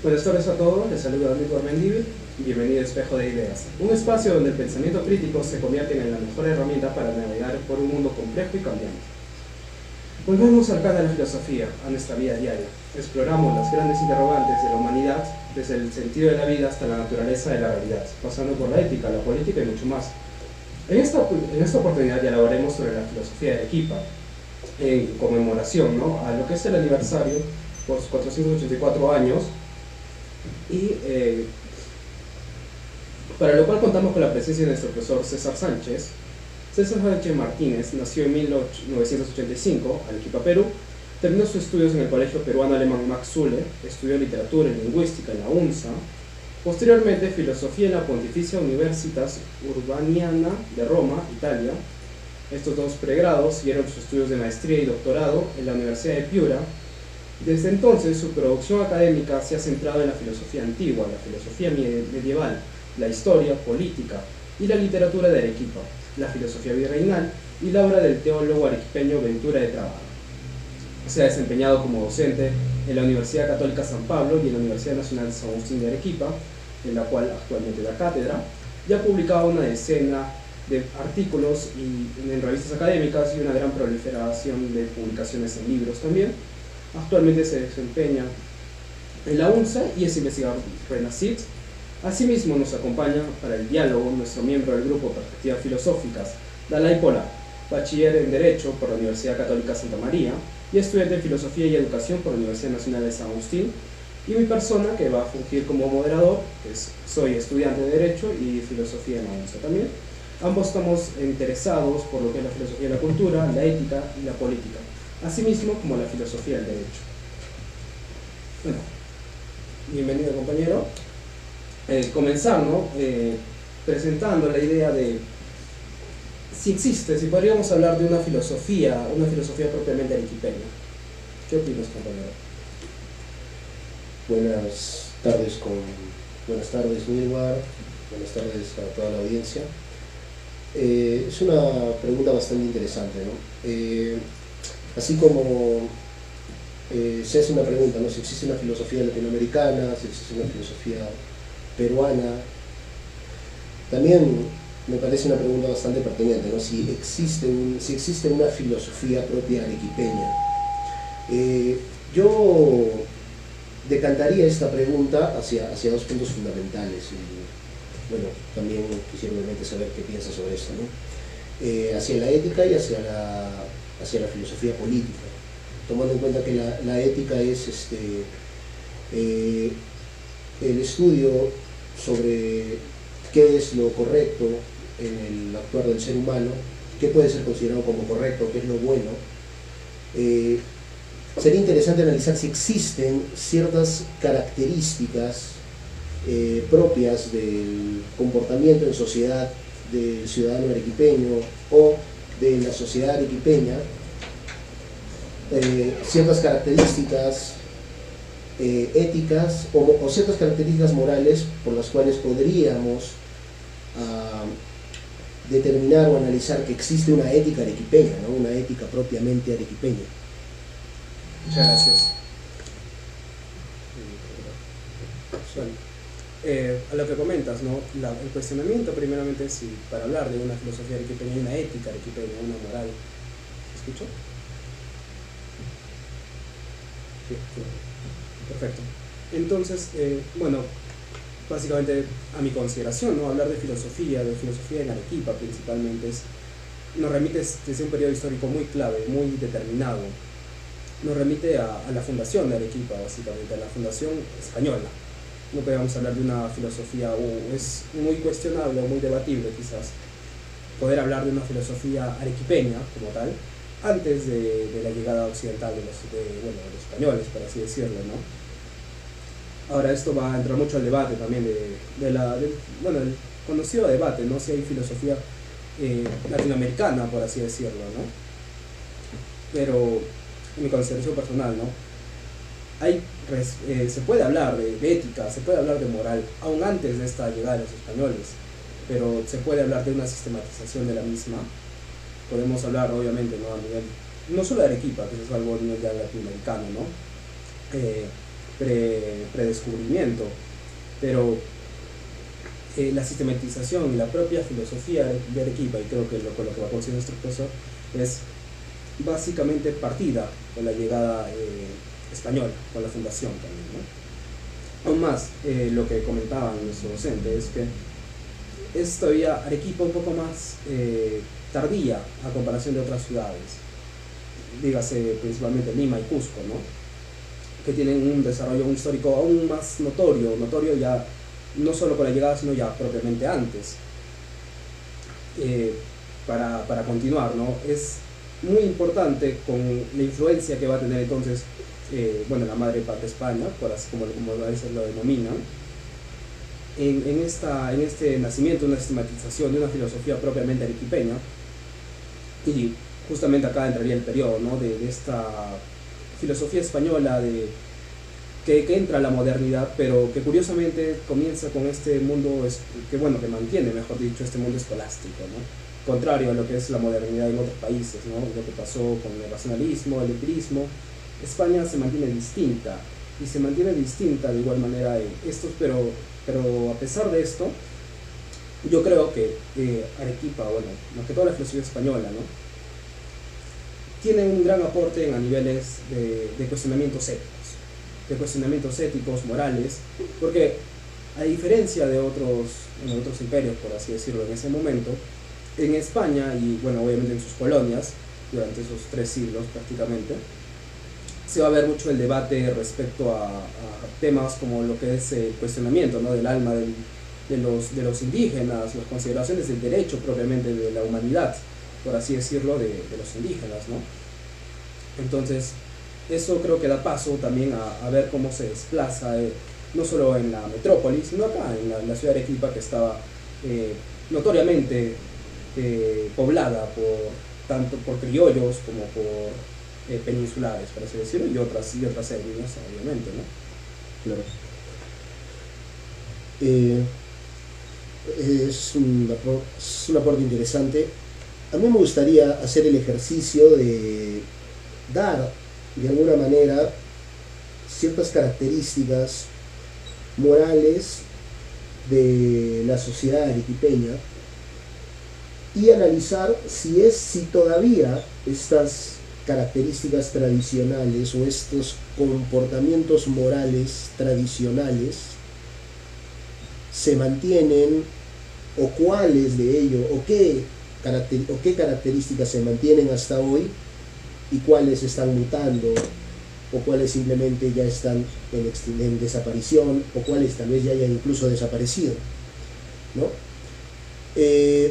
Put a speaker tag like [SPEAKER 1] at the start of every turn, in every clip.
[SPEAKER 1] Buenas tardes a todos, les saluda Edward Mendívil y bienvenido a Espejo de Ideas, un espacio donde el pensamiento crítico se convierte en la mejor herramienta para navegar por un mundo complejo y cambiante. Volvemos al plan de la filosofía, a nuestra vida diaria. Exploramos las grandes interrogantes de la humanidad, desde el sentido de la vida hasta la naturaleza de la realidad, pasando por la ética, la política y mucho más. En esta oportunidad dialogaremos sobre la filosofía de Arequipa, en conmemoración, ¿no?, a lo que es el aniversario por sus 484 años, y para lo cual contamos con la presencia de nuestro profesor César Sánchez. César Sánchez Martínez nació en 1985, Arequipa, Perú. Terminó sus estudios en el Colegio Peruano Alemán Max Zulle, estudió literatura y lingüística en la UNSA, posteriormente filosofía en la Pontificia Universitas Urbaniana de Roma, Italia. Estos dos pregrados siguieron sus estudios de maestría y doctorado en la Universidad de Piura. Desde entonces su producción académica se ha centrado en la filosofía antigua, la filosofía medieval, la historia, política y la literatura de Arequipa, la filosofía virreinal y la obra del teólogo arequipeño Ventura de Trabada. Se ha desempeñado como docente en la Universidad Católica San Pablo y en la Universidad Nacional de San Agustín de Arequipa, en la cual actualmente da cátedra, y ha publicado una decena de artículos en revistas académicas y una gran proliferación de publicaciones en libros también. Actualmente se desempeña en la UNSA y es investigador RENACIT. Asimismo nos acompaña para el diálogo nuestro miembro del grupo Perspectivas Filosóficas, Dalai Pola, bachiller en Derecho por la Universidad Católica Santa María y estudiante en Filosofía y Educación por la Universidad Nacional de San Agustín, y mi persona que va a fungir como moderador, soy estudiante de Derecho y Filosofía en la UNSA también. Ambos estamos interesados por lo que es la filosofía de la cultura, la ética y la política, asimismo como la filosofía del derecho. Bueno, bienvenido compañero. Comenzar, ¿no?, presentando la idea de si existe, si podríamos hablar de una filosofía propiamente arequipeña. ¿Qué opinas, compañero?
[SPEAKER 2] Buenas tardes, Milward. Buenas tardes a toda la audiencia. Es una pregunta bastante interesante, ¿no? Así como se hace una pregunta, ¿no?, si existe una filosofía latinoamericana, si existe una filosofía peruana, también me parece una pregunta bastante pertinente, ¿no?, si existe una filosofía propia arequipeña. Yo decantaría esta pregunta hacia dos puntos fundamentales. Bueno, también quisiera obviamente saber qué piensas sobre esto, ¿no? Hacia la ética y hacia la filosofía política, tomando en cuenta que la ética es el estudio sobre qué es lo correcto en el actuar del ser humano, qué puede ser considerado como correcto, qué es lo bueno. Sería interesante analizar si existen ciertas características propias del comportamiento en sociedad del ciudadano arequipeño o de la sociedad arequipeña, ciertas características éticas o ciertas características morales por las cuales podríamos determinar o analizar que existe una ética arequipeña, ¿no?, una ética propiamente arequipeña.
[SPEAKER 1] Muchas gracias. A lo que comentas, ¿no?, el cuestionamiento primeramente es si para hablar de una filosofía arequipeña hay una ética arequipeña, una moral. ¿Me escucho? Sí. Perfecto. Entonces, bueno, básicamente a mi consideración, ¿no?, hablar de filosofía en Arequipa principalmente nos remite desde un periodo histórico muy clave, muy determinado. Nos remite a la fundación de Arequipa, básicamente, a la fundación española. No podemos hablar de una filosofía, o es muy cuestionable o muy debatible quizás poder hablar de una filosofía arequipeña como tal antes de la llegada occidental de los españoles, por así decirlo, ¿no? Ahora esto va a entrar mucho al debate también del conocido debate, ¿no?, si hay filosofía latinoamericana, por así decirlo, ¿no? Pero en mi consideración personal, ¿no?, se puede hablar de ética, se puede hablar de moral, aún antes de esta llegada de los españoles, pero se puede hablar de una sistematización de la misma. Podemos hablar, obviamente, ¿no?, a nivel, no solo de Arequipa, que es algo a nivel ya latinoamericano, ¿no? predescubrimiento, pero la sistematización y la propia filosofía de Arequipa, y creo que con lo que va a conseguir nuestro profesor, es básicamente partida con la llegada española, con la fundación también, ¿no? Aún más, lo que comentaban nuestro docente es que es todavía Arequipa un poco más tardía a comparación de otras ciudades, dígase principalmente Lima y Cusco, ¿no? Que tienen un desarrollo histórico aún más notorio ya no solo con la llegada, sino ya propiamente antes. Para continuar, ¿no? Es muy importante con la influencia que va a tener entonces, la madre patria España, por así como a veces lo denominan, en este nacimiento, una sistematización de una filosofía propiamente arequipeña. Y justamente acá entraría el periodo, ¿no? de esta filosofía española que entra a la modernidad, pero que curiosamente comienza con este mundo, que mantiene, mejor dicho, este mundo escolástico, ¿no? Contrario a lo que es la modernidad en otros países, ¿no? Lo que pasó con el racionalismo, el empirismo. España se mantiene distinta, y se mantiene distinta de igual manera pero a pesar de esto, yo creo que Arequipa, más que toda la filosofía española, ¿no? Tiene un gran aporte a niveles de cuestionamientos éticos, morales, porque a diferencia de otros imperios, por así decirlo, en ese momento, en España y obviamente en sus colonias, durante esos 3 siglos prácticamente, se va a ver mucho el debate respecto a temas como lo que es el cuestionamiento, ¿no? Del alma de los indígenas, las consideraciones del derecho propiamente de la humanidad, por así decirlo, de los indígenas, ¿no? Entonces, eso creo que da paso también a ver cómo se desplaza, no solo en la metrópoli, sino acá, en la ciudad de Arequipa, que estaba notoriamente poblada tanto por criollos como por peninsulares, por así decirlo, y otras etnias, obviamente, ¿no?
[SPEAKER 2] Claro. Es un aporte interesante. A mí me gustaría hacer el ejercicio de dar, de alguna manera, ciertas características morales de la sociedad arequipeña y analizar si todavía estas características tradicionales o estos comportamientos morales tradicionales se mantienen, o cuáles de ellos, o qué características se mantienen hasta hoy y cuáles están mutando, o cuáles simplemente ya están en desaparición, o cuáles tal vez ya hayan incluso desaparecido, ¿no?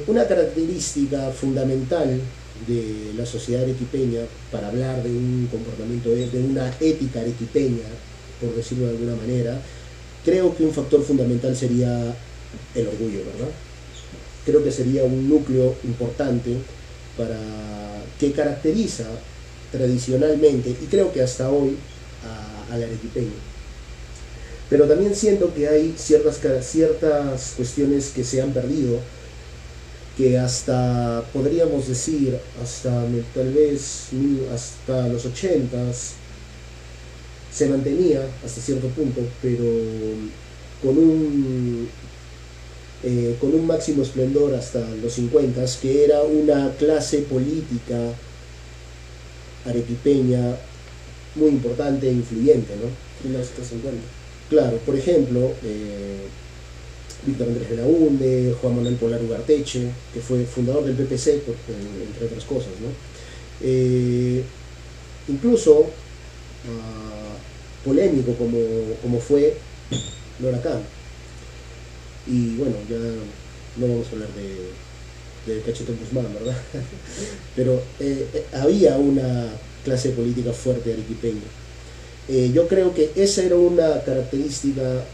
[SPEAKER 2] Una característica fundamental de la sociedad arequipeña, para hablar de un comportamiento, de una ética arequipeña, por decirlo de alguna manera, creo que un factor fundamental sería el orgullo, ¿verdad? Creo que sería un núcleo importante que caracteriza tradicionalmente, y creo que hasta hoy, al arequipeño. Pero también siento que hay ciertas cuestiones que se han perdido, que podríamos decir, tal vez hasta los 80s, se mantenía hasta cierto punto, pero con un máximo esplendor hasta los 50s, que era una clase política arequipeña muy importante e influyente, ¿no?
[SPEAKER 1] En los 50.
[SPEAKER 2] Claro, por ejemplo, Víctor Andrés Belaúnde, Juan Manuel Polar Ugarteche, que fue fundador del PPC, entre otras cosas, ¿no? Incluso polémico como fue Nora Khan. Y bueno, ya no vamos a hablar de Cachetón Guzmán, ¿verdad? Pero había una clase política fuerte arequipeña. Yo creo que esa era una característica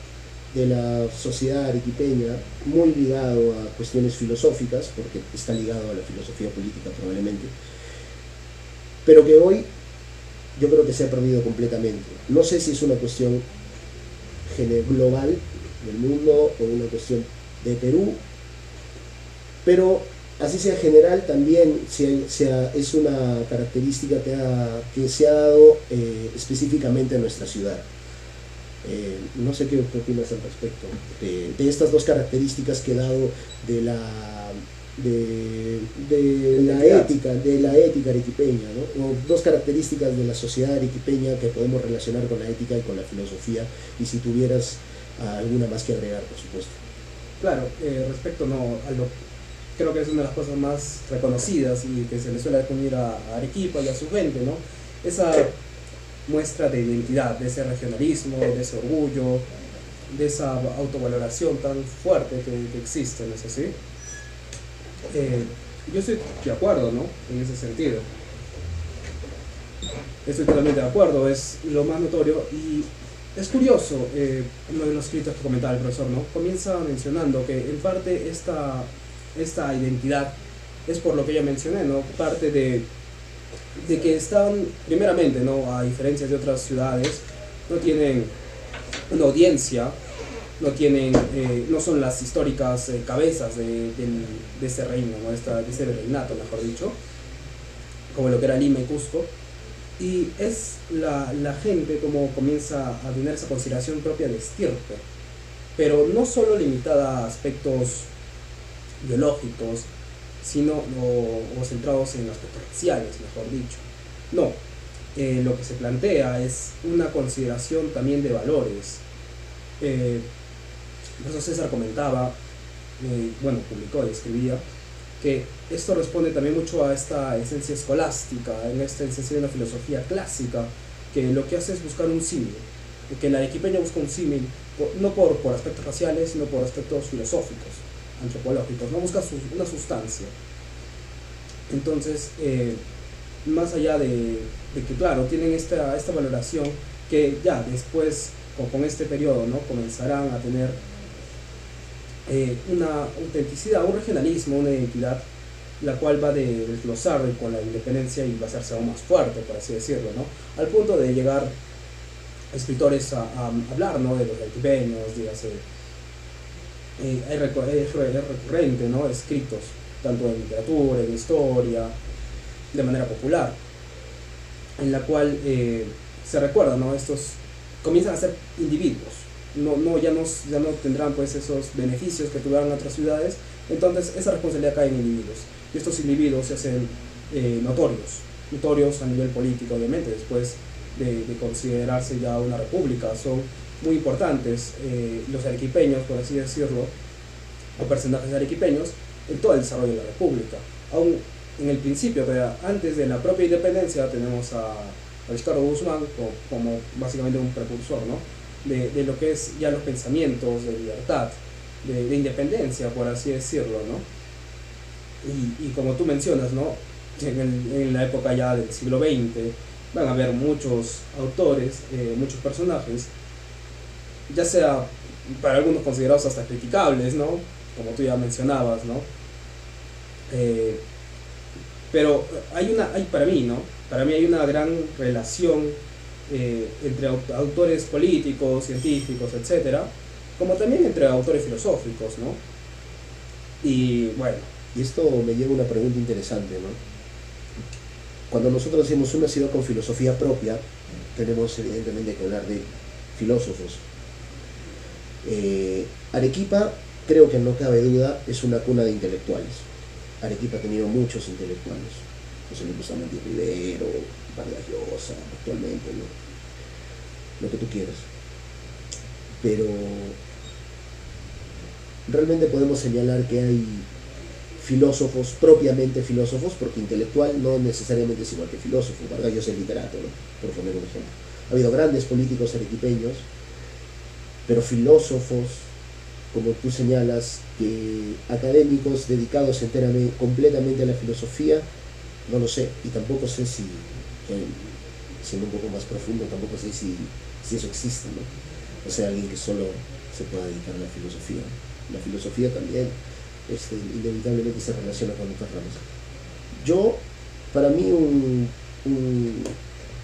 [SPEAKER 2] de la sociedad arequipeña, muy ligado a cuestiones filosóficas, porque está ligado a la filosofía política probablemente, pero que hoy yo creo que se ha perdido completamente. No sé si es una cuestión global del mundo o una cuestión de Perú, pero así sea general, también es una característica que se ha dado específicamente a nuestra ciudad. No sé qué opinas al respecto de estas dos características que he dado de la, de la ética arequipeña, ¿no? O dos características de la sociedad arequipeña que podemos relacionar con la ética y con la filosofía, y si tuvieras alguna más que agregar, por supuesto.
[SPEAKER 1] Claro, respecto no, a lo creo que es una de las cosas más reconocidas y que se le suele atribuir a Arequipa y a su gente, ¿no? Esa muestra de identidad, de ese regionalismo, de ese orgullo, de esa autovaloración tan fuerte que existe, ¿no es así? Yo estoy de acuerdo, ¿no? En ese sentido. Estoy totalmente de acuerdo, es lo más notorio y es curioso, uno de los escritos que comentaba el profesor, ¿no? Comienza mencionando que en parte esta identidad es por lo que ya mencioné, ¿no? Parte de que están, primeramente, ¿no? A diferencia de otras ciudades, no tienen una audiencia, no tienen, no son las históricas cabezas de ese reino, ¿no? De ese reinato, mejor dicho, como lo que era Lima y Cusco. Y es la gente como comienza a tener esa consideración propia de estirpe, pero no solo limitada a aspectos biológicos, sino o centrados en aspectos raciales, mejor dicho. No, lo que se plantea es una consideración también de valores. Por eso César comentaba, bueno, publicó y escribía, que esto responde también mucho a esta esencia escolástica, en esta esencia de una filosofía clásica, que lo que hace es buscar un símil, que el arequipeño busca un símil, no por aspectos raciales, sino por aspectos filosóficos, antropológicos, no busca una sustancia. Entonces, más allá de que, claro, tienen esta valoración que ya después, con este periodo, ¿no? Comenzarán a tener una autenticidad, un regionalismo, una identidad, la cual va de desglosar con la independencia y va a hacerse aún más fuerte, por así decirlo, ¿no? Al punto de llegar escritores a hablar, ¿no? De los arequipeños, dígase, es recurrente, ¿no? Escritos, tanto en literatura, en historia, de manera popular, en la cual se recuerda, ¿no? Estos comienzan a ser individuos, ya no tendrán pues esos beneficios que tuvieron otras ciudades, entonces esa responsabilidad cae en individuos, y estos individuos se hacen notorios a nivel político, obviamente, después de considerarse ya una república, son muy importantes los arequipeños, por así decirlo, o personajes arequipeños, en todo el desarrollo de la república. Aún en el principio, antes de la propia independencia, tenemos a Vizcarra Guzmán como básicamente un precursor, ¿no? De lo que es ya los pensamientos de libertad, de independencia, por así decirlo, ¿no? Y como tú mencionas, ¿no? En la época ya del siglo XX van a haber muchos autores, muchos personajes, ya sea para algunos considerados hasta criticables, ¿no? Como tú ya mencionabas, ¿no? Pero para mí, ¿no? Para mí hay una gran relación entre autores políticos, científicos, etcétera, como también entre autores filosóficos, ¿no? Y bueno.
[SPEAKER 2] Y esto me lleva a una pregunta interesante, ¿no? Cuando nosotros decimos una ciudad con filosofía propia, tenemos evidentemente que hablar de filósofos. Arequipa, creo que no cabe duda, es una cuna de intelectuales. Arequipa ha tenido muchos intelectuales, José Luis Bustamante Rivero, Vargas Llosa, actualmente, ¿no? Lo que tú quieras. Pero realmente podemos señalar que hay filósofos, propiamente filósofos, porque intelectual no necesariamente es igual que filósofo. Vargas Llosa es literato, ¿no? Por poner un ejemplo. Ha habido grandes políticos arequipeños, pero filósofos, como tú señalas, que académicos dedicados enteramente, completamente a la filosofía, no lo sé, y tampoco sé si, siendo un poco más profundo, tampoco sé si eso existe, ¿no? O sea, alguien que solo se pueda dedicar a la filosofía. La filosofía también inevitablemente se relaciona con otras ramas. Para mí, un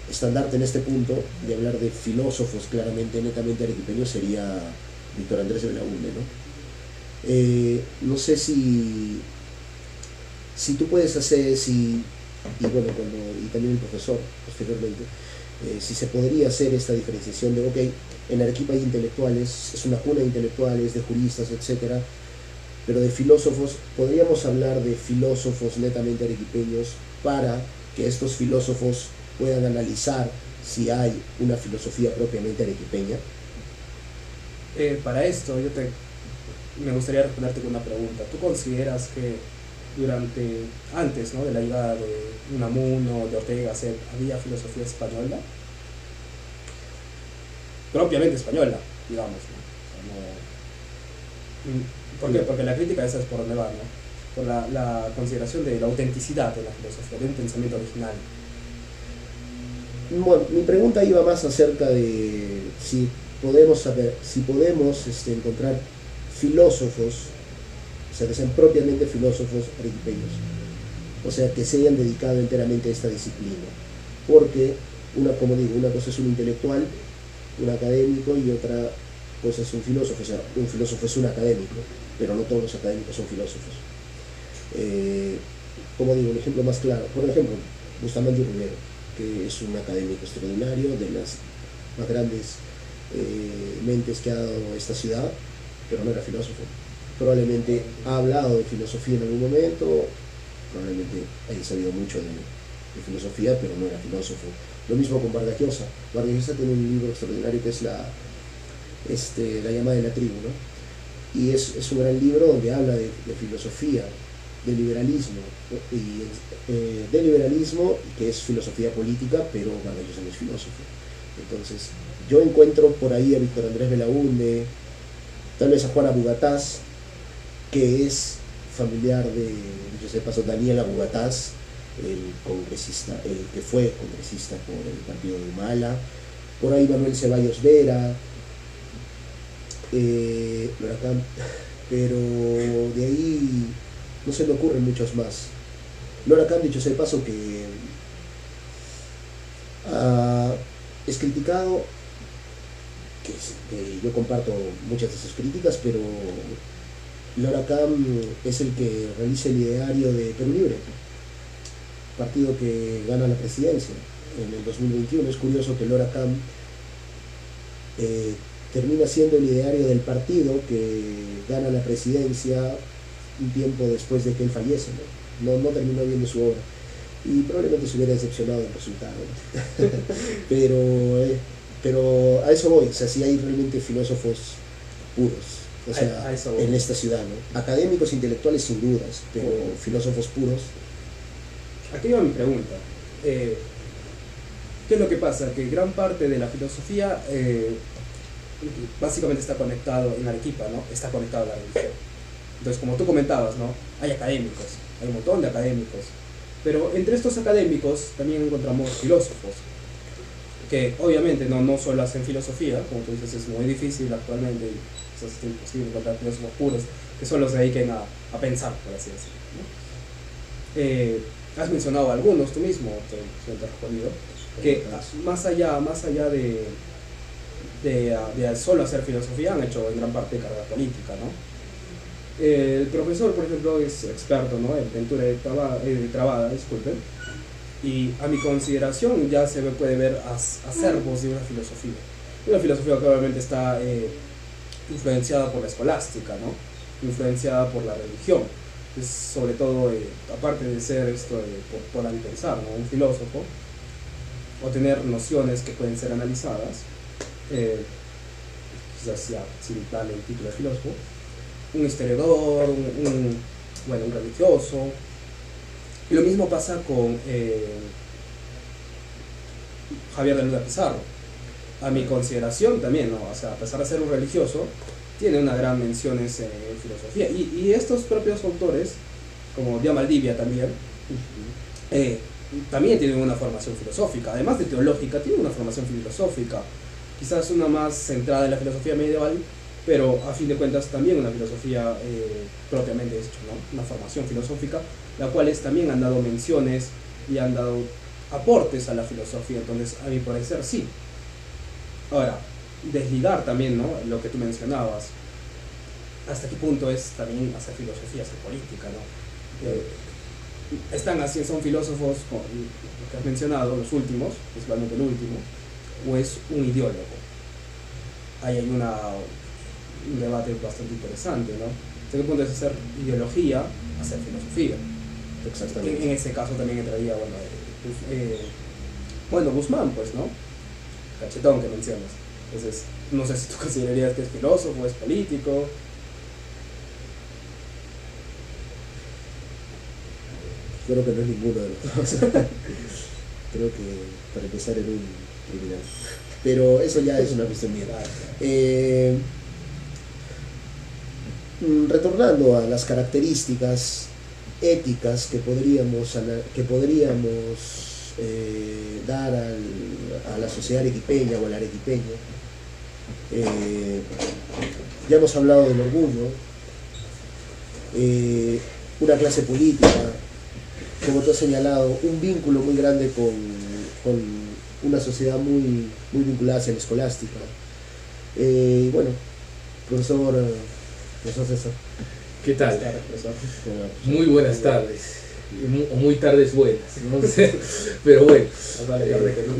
[SPEAKER 2] estandarte en este punto de hablar de filósofos claramente, netamente arequipeños, sería Víctor Andrés de Belaúnde, ¿no? No sé si tú puedes hacer, si y bueno, y también el profesor posteriormente, si se podría hacer esta diferenciación de, ok, en Arequipa hay intelectuales, es una cuna de intelectuales, de juristas, etcétera, pero de filósofos, podríamos hablar de filósofos netamente arequipeños para que estos filósofos puedan analizar si hay una filosofía propiamente arequipeña.
[SPEAKER 1] Para esto, me gustaría responderte con una pregunta. ¿Tú consideras que antes, ¿no?, de la llegada de Unamuno, de Ortega y Gasset, había filosofía española? Propiamente española, digamos, ¿no? O sea, ¿por qué? Porque la crítica esa es por donde va, ¿no? Por la consideración de la autenticidad de la filosofía, de un pensamiento original.
[SPEAKER 2] Bueno, mi pregunta iba más acerca de si podemos saber, si podemos encontrar filósofos, o sea, que sean propiamente filósofos arequipeños, o sea, que se hayan dedicado enteramente a esta disciplina. Porque, como digo, una cosa es un intelectual, un académico, y otra cosa es un filósofo. O sea, un filósofo es un académico, pero no todos los académicos son filósofos. Como digo, un ejemplo más claro, por ejemplo, Bustamante Rivero, que es un académico extraordinario, de las más grandes mentes que ha dado esta ciudad, pero no era filósofo. Probablemente ha hablado de filosofía en algún momento, probablemente haya sabido mucho de filosofía, pero no era filósofo. Lo mismo con Vargas Llosa. Vargas Llosa tiene un libro extraordinario que es la llama de la tribu, ¿no? Y es un gran libro donde habla de filosofía, de liberalismo, de liberalismo, que es filosofía política, pero Vargas Llosa no es filósofo. Entonces, yo encuentro por ahí a Víctor Andrés Belaúnde, tal vez a Juan Abugataz, que es familiar de, yo sé, pasó Daniel Abugataz, el congresista, el que fue congresista por el partido de Humala, por ahí Manuel Ceballos Vera, Huracán, pero de ahí no se me ocurren muchos más. Lora Khan, dicho sea de paso, que es criticado, que yo comparto muchas de sus críticas, pero Lora Khan es el que realiza el ideario de Perú Libre, partido que gana la presidencia en el 2021. Es curioso que Lora Khan termina siendo el ideario del partido que gana la presidencia un tiempo después de que él fallece, ¿no? No terminó viendo su obra y probablemente se hubiera decepcionado del resultado, ¿no? pero a eso voy. O sea, si hay realmente filósofos puros, o sea, en esta ciudad, ¿no? Académicos, intelectuales sin dudas, pero filósofos puros.
[SPEAKER 1] Aquí va mi pregunta. ¿Qué es lo que pasa? Que gran parte de la filosofía básicamente está conectado en Arequipa, ¿no? Está conectado a la religión. Entonces, como tú comentabas, ¿no?, hay académicos, hay un montón de académicos, pero entre estos académicos también encontramos filósofos, que obviamente no solo hacen filosofía, como tú dices, es muy difícil actualmente, quizás es imposible encontrar filósofos puros, que solo se dediquen a pensar, por así decirlo, ¿no? Has mencionado algunos tú mismo, te he respondido, que más allá de solo hacer filosofía, han hecho en gran parte carrera política, ¿no? El profesor, por ejemplo, es experto, ¿no?, en pintura de Trabada, disculpen, y a mi consideración ya se puede ver acervos de una filosofía que obviamente está influenciada por la escolástica, ¿no?, influenciada por la religión. Es sobre todo, aparte de ser esto por pensar, ¿no?, un filósofo, o tener nociones que pueden ser analizadas, quizás ya sin darle el título de filósofo, un historiador, un religioso. Y lo mismo pasa con Javier de Luna Pizarro. A mi consideración también, ¿no? O sea, a pesar de ser un religioso, tiene una gran mención en filosofía. Y estos propios autores, como Díaz Maldivia también, también tienen una formación filosófica. Además de teológica, tienen una formación filosófica. Quizás una más centrada en la filosofía medieval, pero a fin de cuentas también una filosofía propiamente hecha, ¿no?, una formación filosófica, la cuales también han dado menciones y han dado aportes a la filosofía. Entonces, a mi parecer, sí. Ahora, desligar también, ¿no?, lo que tú mencionabas, hasta qué punto es también hacer filosofía, hacer política, ¿no? están así, son filósofos, como los que has mencionado, los últimos, principalmente el último, o es un ideólogo. Ahí hay un debate bastante interesante, ¿no? ¿Hasta qué punto es hacer ideología, hacer filosofía?
[SPEAKER 2] Exactamente.
[SPEAKER 1] En ese caso también entraría, bueno, Guzmán, pues, ¿no? Cachetón que mencionas. Entonces, no sé si tú considerarías que es filósofo, es político.
[SPEAKER 2] Creo que no es ninguno de los dos. Creo que para empezar era un criminal. Pero eso ya es una cuestión mía. Retornando a las características éticas que podríamos dar a la sociedad arequipeña o al arequipeño, ya hemos hablado del orgullo, una clase política, como tú has señalado, un vínculo muy grande con una sociedad muy vinculada hacia la escolástica. Bueno, profesor César.
[SPEAKER 3] ¿Qué tal?
[SPEAKER 1] Profesor.
[SPEAKER 3] Muy buenas tardes, o muy tardes buenas, no sé, pero bueno,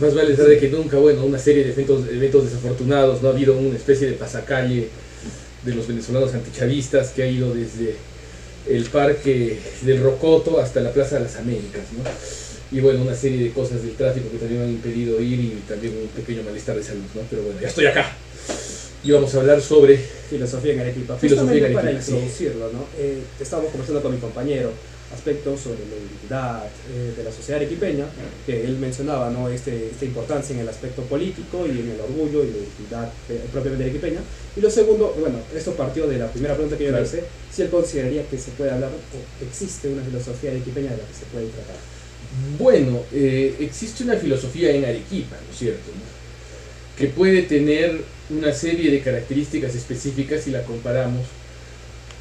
[SPEAKER 3] más vale tarde que nunca. Bueno, una serie de eventos desafortunados, no ha habido una especie de pasacalle de los venezolanos antichavistas que ha ido desde el Parque del Rocoto hasta la Plaza de las Américas, ¿no? Y bueno, una serie de cosas del tráfico que también me han impedido ir y también un pequeño malestar de salud, ¿no? Pero bueno, ya estoy acá. Y vamos a hablar sobre
[SPEAKER 1] filosofía en Arequipa.
[SPEAKER 3] Filosofía en Arequipa,
[SPEAKER 1] Para
[SPEAKER 3] sí.
[SPEAKER 1] introducirlo, ¿no? Estábamos conversando con mi compañero aspectos sobre la identidad de la sociedad arequipeña, que él mencionaba, ¿no? Esta importancia en el aspecto político y en el orgullo y la identidad propiamente arequipeña. Y lo segundo, bueno, esto partió de la primera pregunta que yo le hice, si él consideraría que se puede hablar o existe una filosofía arequipeña de la que se puede tratar.
[SPEAKER 3] Bueno, existe una filosofía en Arequipa, ¿no es cierto?, ¿no?, que puede tener una serie de características específicas si la comparamos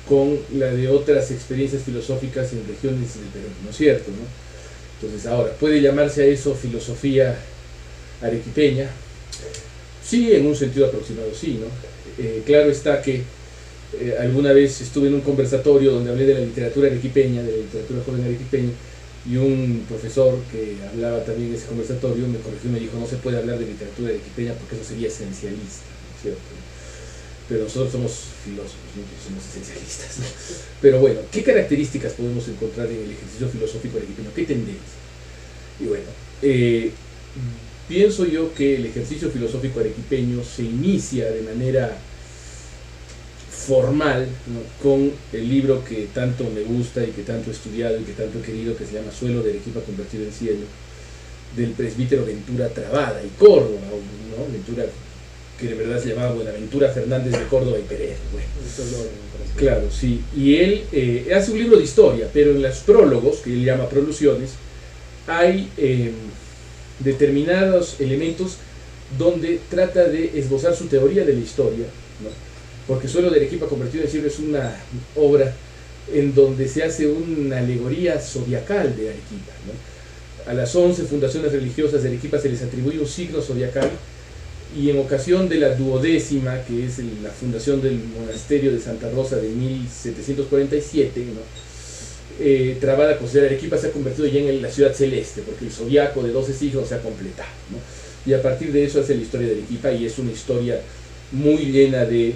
[SPEAKER 3] con la de otras experiencias filosóficas en regiones del Perú, ¿no es cierto?, ¿no? Entonces, ahora, ¿puede llamarse a eso filosofía arequipeña? Sí, en un sentido aproximado, sí, ¿no? Claro está que alguna vez estuve en un conversatorio donde hablé de la literatura arequipeña, de la literatura joven arequipeña, y un profesor que hablaba también en ese conversatorio me corrigió y me dijo: no se puede hablar de literatura arequipeña porque eso sería esencialista, ¿no es cierto? Pero nosotros somos filósofos, no somos esencialistas, ¿no? Pero bueno, ¿qué características podemos encontrar en el ejercicio filosófico arequipeño? ¿Qué tendencias? Y bueno, pienso yo que el ejercicio filosófico arequipeño se inicia de manera formal, ¿no?, con el libro que tanto me gusta y que tanto he estudiado y que tanto he querido, que se llama Suelo de Arequipa convertido en cielo, del presbítero Ventura Trabada y Córdoba, ¿no? Ventura, que de verdad se llamaba Buenaventura Fernández de Córdoba y Pereira. Bueno, claro, sí. Y él hace un libro de historia, pero en los prólogos, que él llama prolusiones, hay determinados elementos donde trata de esbozar su teoría de la historia, ¿no? Porque Suelo de Arequipa convertido en cielo es una obra en donde se hace una alegoría zodiacal de Arequipa, ¿no? A las 11 fundaciones religiosas de Arequipa se les atribuye un signo zodiacal, y en ocasión de la 12ª, que es la fundación del monasterio de Santa Rosa de 1747, ¿no?, Trabada considera Arequipa se ha convertido ya en la ciudad celeste, porque el zodiaco de 12 signos se ha completado, ¿no? Y a partir de eso hace la historia de Arequipa, y es una historia muy llena de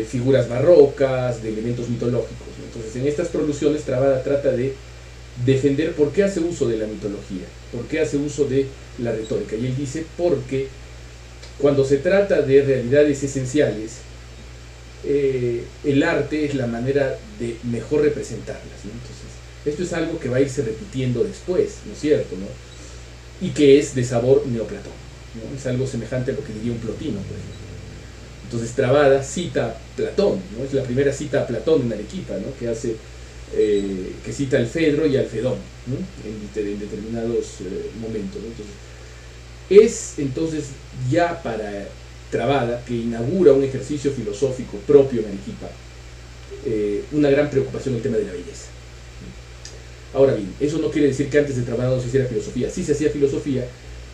[SPEAKER 3] figuras barrocas, de elementos mitológicos, ¿no? Entonces, en estas prolusiones Trabada trata de defender por qué hace uso de la mitología, por qué hace uso de la retórica, y él dice: porque cuando se trata de realidades esenciales, el arte es la manera de mejor representarlas, ¿no? Entonces, esto es algo que va a irse repitiendo después, ¿no es cierto?, ¿no? Y que es de sabor neoplatón, ¿no? Es algo semejante a lo que diría un Plotino, por ejemplo. Entonces, Trabada cita a Platón, ¿no? Es la primera cita a Platón en Arequipa, ¿no?, que cita al Fedro y al Fedón, ¿no?, en determinados momentos, ¿no? Entonces ya para Trabada, que inaugura un ejercicio filosófico propio en Arequipa, una gran preocupación el tema de la belleza. Ahora bien, eso no quiere decir que antes de Trabada no se hiciera filosofía. Sí se hacía filosofía,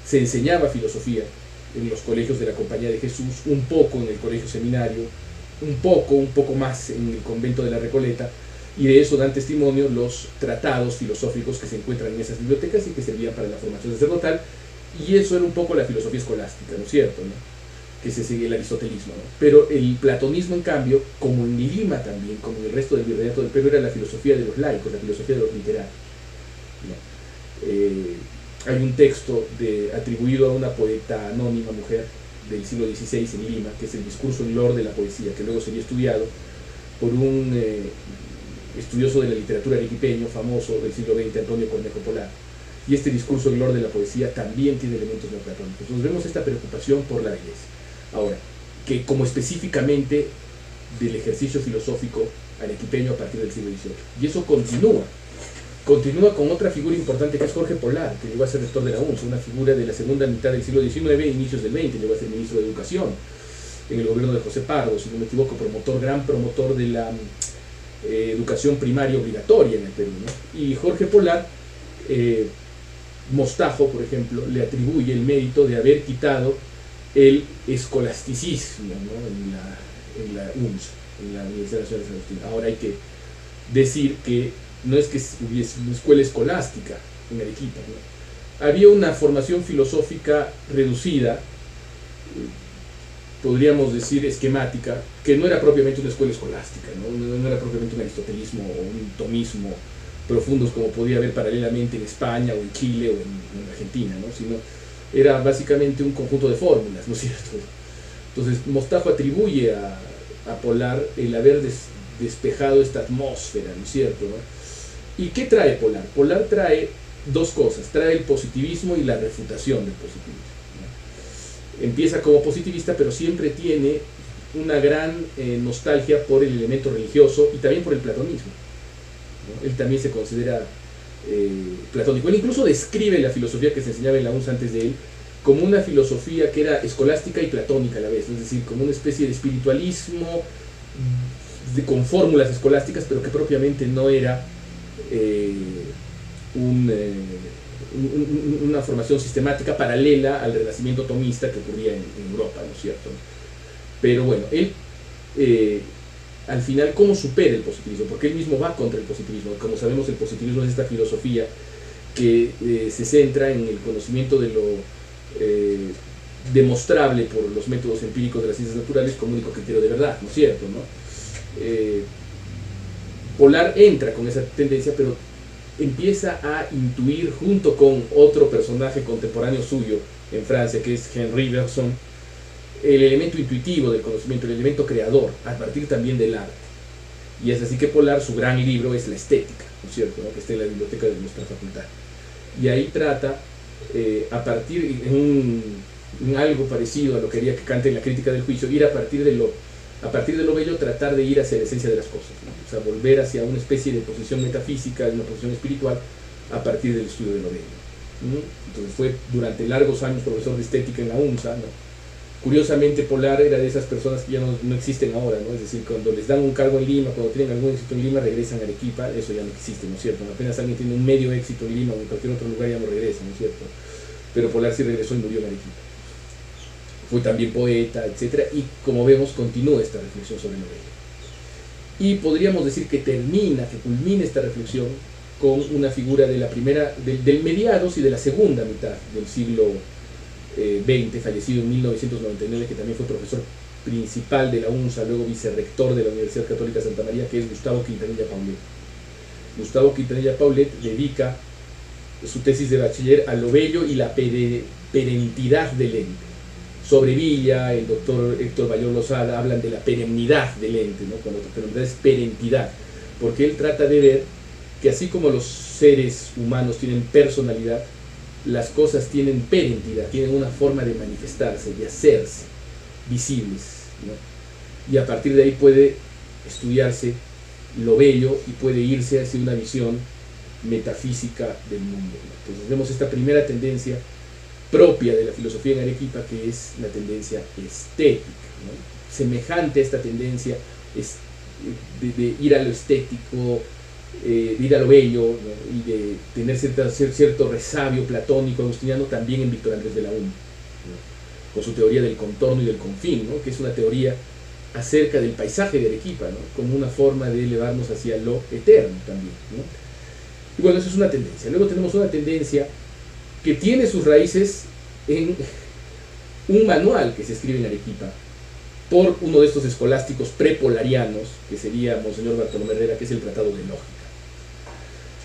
[SPEAKER 3] se enseñaba filosofía en los colegios de la Compañía de Jesús, un poco en el colegio seminario, un poco más en el convento de la Recoleta, Y de eso dan testimonio los tratados filosóficos que se encuentran en esas bibliotecas y que servían para la formación sacerdotal. Y eso era un poco la filosofía escolástica, ¿no es cierto?, ¿no?, que se sigue el aristotelismo, ¿no? Pero el platonismo, en cambio, como en Lima también, como en el resto del virreinato del Perú, era la filosofía de los laicos, la filosofía de los literarios, ¿no? Hay un texto atribuido a una poeta anónima mujer del siglo XVI en Lima, que es el Discurso en Lor de la Poesía, que luego sería estudiado por un estudioso de la literatura arequipeño famoso del siglo XX, Antonio Cornejo Polar. Y este Discurso en Lor de la Poesía también tiene elementos neoplatónicos. Entonces vemos esta preocupación por la belleza. Ahora, que como específicamente del ejercicio filosófico arequipeño a partir del siglo XVIII. Y eso continúa con otra figura importante, que es Jorge Polar, que llegó a ser rector de la UNSA, una figura de la segunda mitad del siglo XIX e inicios del XX, llegó a ser ministro de Educación en el gobierno de José Pardo, si no me equivoco, gran promotor de la educación primaria obligatoria en el Perú, ¿no? Y Jorge Polar, Mostajo, por ejemplo, le atribuye el mérito de haber quitado el escolasticismo, ¿no?, en la UNSA, en la Universidad Nacional de San Agustín. Ahora hay que decir que no es que hubiese una escuela escolástica en Arequipa, ¿no? Había una formación filosófica reducida, podríamos decir esquemática, que no era propiamente una escuela escolástica, no era propiamente un aristotelismo o un tomismo profundos como podía haber paralelamente en España o en Chile o en Argentina, ¿no?, sino era básicamente un conjunto de fórmulas, ¿no es cierto? Entonces Mostajo atribuye a Polar el haber despejado esta atmósfera, ¿no es cierto?, ¿no? ¿Y qué trae Polar? Polar trae dos cosas, trae el positivismo y la refutación del positivismo, ¿no? Empieza como positivista, pero siempre tiene una gran nostalgia por el elemento religioso y también por el platonismo, ¿no? Él también se considera platónico. Él incluso describe la filosofía que se enseñaba en la UNSA antes de él como una filosofía que era escolástica y platónica a la vez, es decir, como una especie de espiritualismo con fórmulas escolásticas, pero que propiamente no era una formación sistemática paralela al renacimiento tomista que ocurría en Europa, ¿no es cierto? Pero bueno, él al final, ¿cómo supera el positivismo? Porque él mismo va contra el positivismo. Como sabemos, el positivismo es esta filosofía que se centra en el conocimiento de lo demostrable por los métodos empíricos de las ciencias naturales como único criterio de verdad, ¿no es cierto?, ¿no? Polar entra con esa tendencia, pero empieza a intuir, junto con otro personaje contemporáneo suyo en Francia, que es Henri Bergson, el elemento intuitivo del conocimiento, el elemento creador, a partir también del arte. Y es así que Polar, su gran libro es La Estética, ¿no es cierto?, ¿no?, que está en la biblioteca de nuestra facultad. Y ahí trata, a partir, en algo parecido a lo que haría que Kant en la Crítica del Juicio, ir a partir de lo bello, tratar de ir hacia la esencia de las cosas, ¿no? O sea, volver hacia una especie de posición metafísica, una posición espiritual, a partir del estudio de lo bello, ¿no? Entonces fue durante largos años profesor de estética en la UNSA, ¿no? Curiosamente, Polar era de esas personas que ya no existen ahora, ¿no? Es decir, cuando les dan un cargo en Lima, cuando tienen algún éxito en Lima, regresan a Arequipa. Eso ya no existe, ¿no es cierto? Apenas alguien tiene un medio éxito en Lima o en cualquier otro lugar, ya no regresa, ¿no es cierto? Pero Polar sí regresó y murió en Arequipa. Fue también poeta, etc. Y como vemos, continúa esta reflexión sobre lo bello. Y podríamos decir que culmina esta reflexión con una figura de la primera, del mediados y de la segunda mitad del siglo XX, fallecido en 1999, que también fue profesor principal de la UNSA, luego vicerrector de la Universidad Católica Santa María, que es Gustavo Quintanilla Paulet. Gustavo Quintanilla Paulet dedica su tesis de bachiller a lo bello y la perennidad del ente. Sobre Villa, el doctor Héctor Bayón Lozada hablan de la perennidad del ente, ¿no?, cuando la perennidad es perentidad, porque él trata de ver que así como los seres humanos tienen personalidad, las cosas tienen perentidad, tienen una forma de manifestarse, de hacerse visibles, ¿no? Y a partir de ahí puede estudiarse lo bello y puede irse hacia una visión metafísica del mundo, ¿no? Entonces vemos esta primera tendencia propia de la filosofía en Arequipa, que es la tendencia estética, ¿no? Semejante a esta tendencia de ir a lo estético, de ir a lo bello, ¿no?, y de tener cierto resabio platónico agustiniano, también en Víctor Andrés de la Uno, ¿no?, con su teoría del contorno y del confín, ¿no?, que es una teoría acerca del paisaje de Arequipa, ¿no? Como una forma de elevarnos hacia lo eterno también, ¿no? Y bueno, eso es una tendencia. Luego tenemos una tendencia que tiene sus raíces en un manual que se escribe en Arequipa por uno de estos escolásticos prepolarianos, que sería Monseñor Bartolomé Herrera, que es el Tratado de Lógica.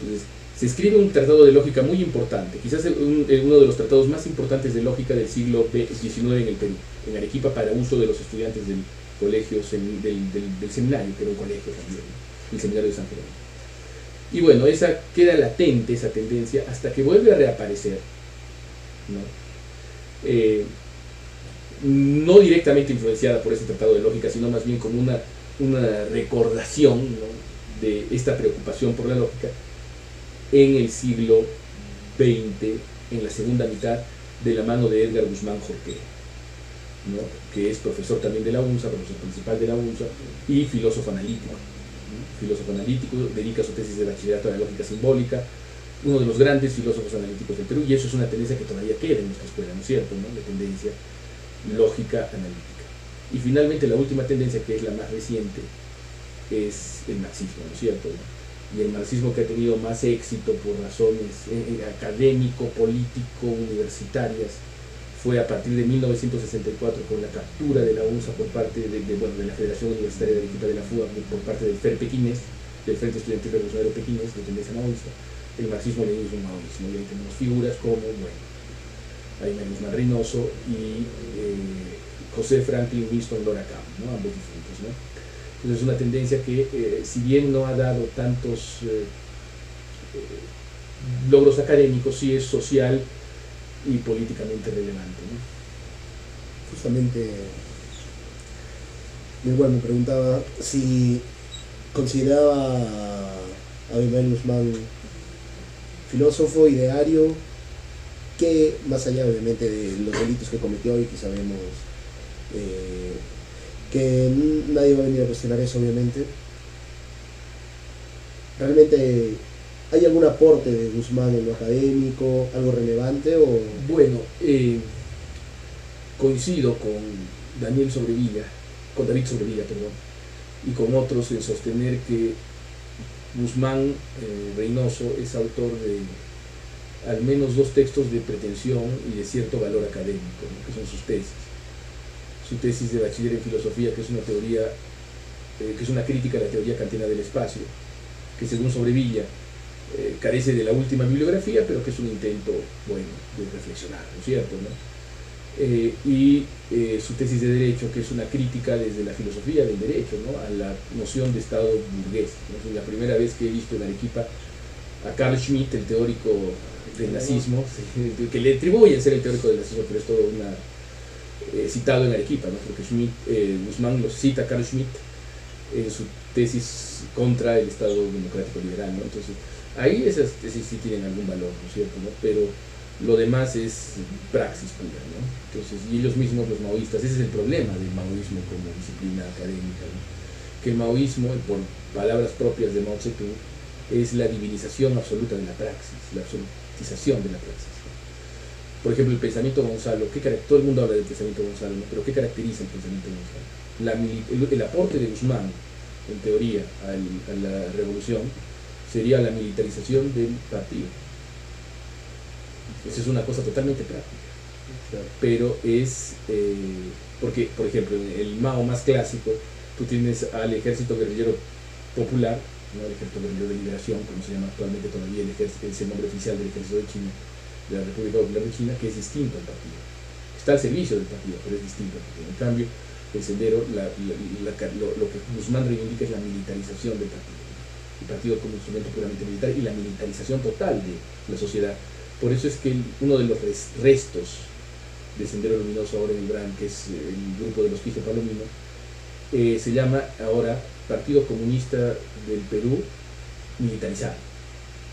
[SPEAKER 3] Entonces, se escribe un tratado de lógica muy importante, quizás uno de los tratados más importantes de lógica del siglo XIX en el Perú, en Arequipa, para uso de los estudiantes del colegio, del seminario, que era un colegio también, ¿no? El seminario de San Jerónimo. Y bueno, esa queda latente, esa tendencia, hasta que vuelve a reaparecer, ¿no? No directamente influenciada por ese tratado de lógica, sino más bien como una recordación, ¿no?, de esta preocupación por la lógica en el siglo XX, en la segunda mitad, de la mano de Edgar Guzmán Jorquera, ¿no?, que es profesor también de la UNSA, profesor principal de la UNSA y filósofo analítico, ¿no? Filósofo analítico, dedica su tesis de bachillerato a la lógica simbólica, uno de los grandes filósofos analíticos del Perú, y eso es una tendencia que todavía queda en nuestra escuela, ¿no es cierto?, ¿no?, la tendencia lógica analítica. Y finalmente la última tendencia, que es la más reciente, es el marxismo, ¿no es cierto?, ¿no? Y el marxismo que ha tenido más éxito por razones académico, político, universitarias, fue a partir de 1964 con la captura de la UNSA por parte de la Federación Universitaria de Arequipa de la FUA, por parte del FER Pequinés, del Frente Estudiantil Revolucionario Pequinés, de tendencia maoísta, el marxismo-leninismo maoísmo. Y ahí tenemos figuras como, bueno, Jaime Guzmán Reynoso y José Franklin Winston Lora Camp, ¿no?, ambos difuntos, ¿no? Entonces es una tendencia que, si bien no ha dado tantos logros académicos, sí es social y políticamente relevante, ¿no?
[SPEAKER 2] Justamente, igual me preguntaba si consideraba a Abimael Guzmán filósofo, ideario, que más allá obviamente de los delitos que cometió y que sabemos que nadie va a venir a cuestionar eso, obviamente, realmente ¿hay algún aporte de Guzmán en lo académico, algo relevante? O...
[SPEAKER 3] Bueno, coincido con David Sobrevilla, perdón, y con otros en sostener que Guzmán Reynoso es autor de al menos 2 textos de pretensión y de cierto valor académico, ¿no?, que son sus tesis. Su tesis de bachiller en filosofía, que es una teoría, que es una crítica a la teoría kantiana del espacio, que según Sobrevilla carece de la última bibliografía, pero que es un intento, bueno, de reflexionar, ¿no es cierto?, ¿no? Su tesis de Derecho, que es una crítica desde la filosofía del derecho, ¿no?, a la noción de Estado burgués, ¿no? Es la primera vez que he visto en Arequipa a Carl Schmitt, el teórico del nazismo, que le atribuyen ser el teórico del nazismo, pero es todo citado en Arequipa, ¿no?, porque Guzmán lo cita a Carl Schmitt en su tesis contra el Estado democrático liberal, ¿no? Entonces, ahí esas tesis sí tienen algún valor, ¿no es cierto?, ¿no? Pero lo demás es praxis pura, ¿no? Entonces, y ellos mismos, los maoístas, ese es el problema del maoísmo como disciplina académica, ¿no?, que el maoísmo, por palabras propias de Mao Zedong, es la divinización absoluta de la praxis, la absolutización de la praxis, ¿no? Por ejemplo, el pensamiento Gonzalo, todo el mundo habla del pensamiento Gonzalo, ¿no?, pero ¿qué caracteriza el pensamiento Gonzalo? El aporte de Guzmán, en teoría, a la revolución, sería la militarización del partido. Esa es una cosa totalmente práctica, pero es porque, por ejemplo, en el Mao más clásico, tú tienes al ejército guerrillero popular, ¿no?, el ejército guerrillero de liberación, como se llama actualmente todavía es el nombre oficial del ejército de China, de la República Popular de China, que es distinto al partido. Está al servicio del partido, pero es distinto al partido. En cambio, el Sendero, lo que Guzmán reivindica es la militarización del partido, el partido como instrumento puramente militar y la militarización total de la sociedad. Por eso es que uno de los restos de Sendero Luminoso ahora en el BRAN, que es el grupo de los Quispe Palomino, se llama ahora Partido Comunista del Perú Militarizado,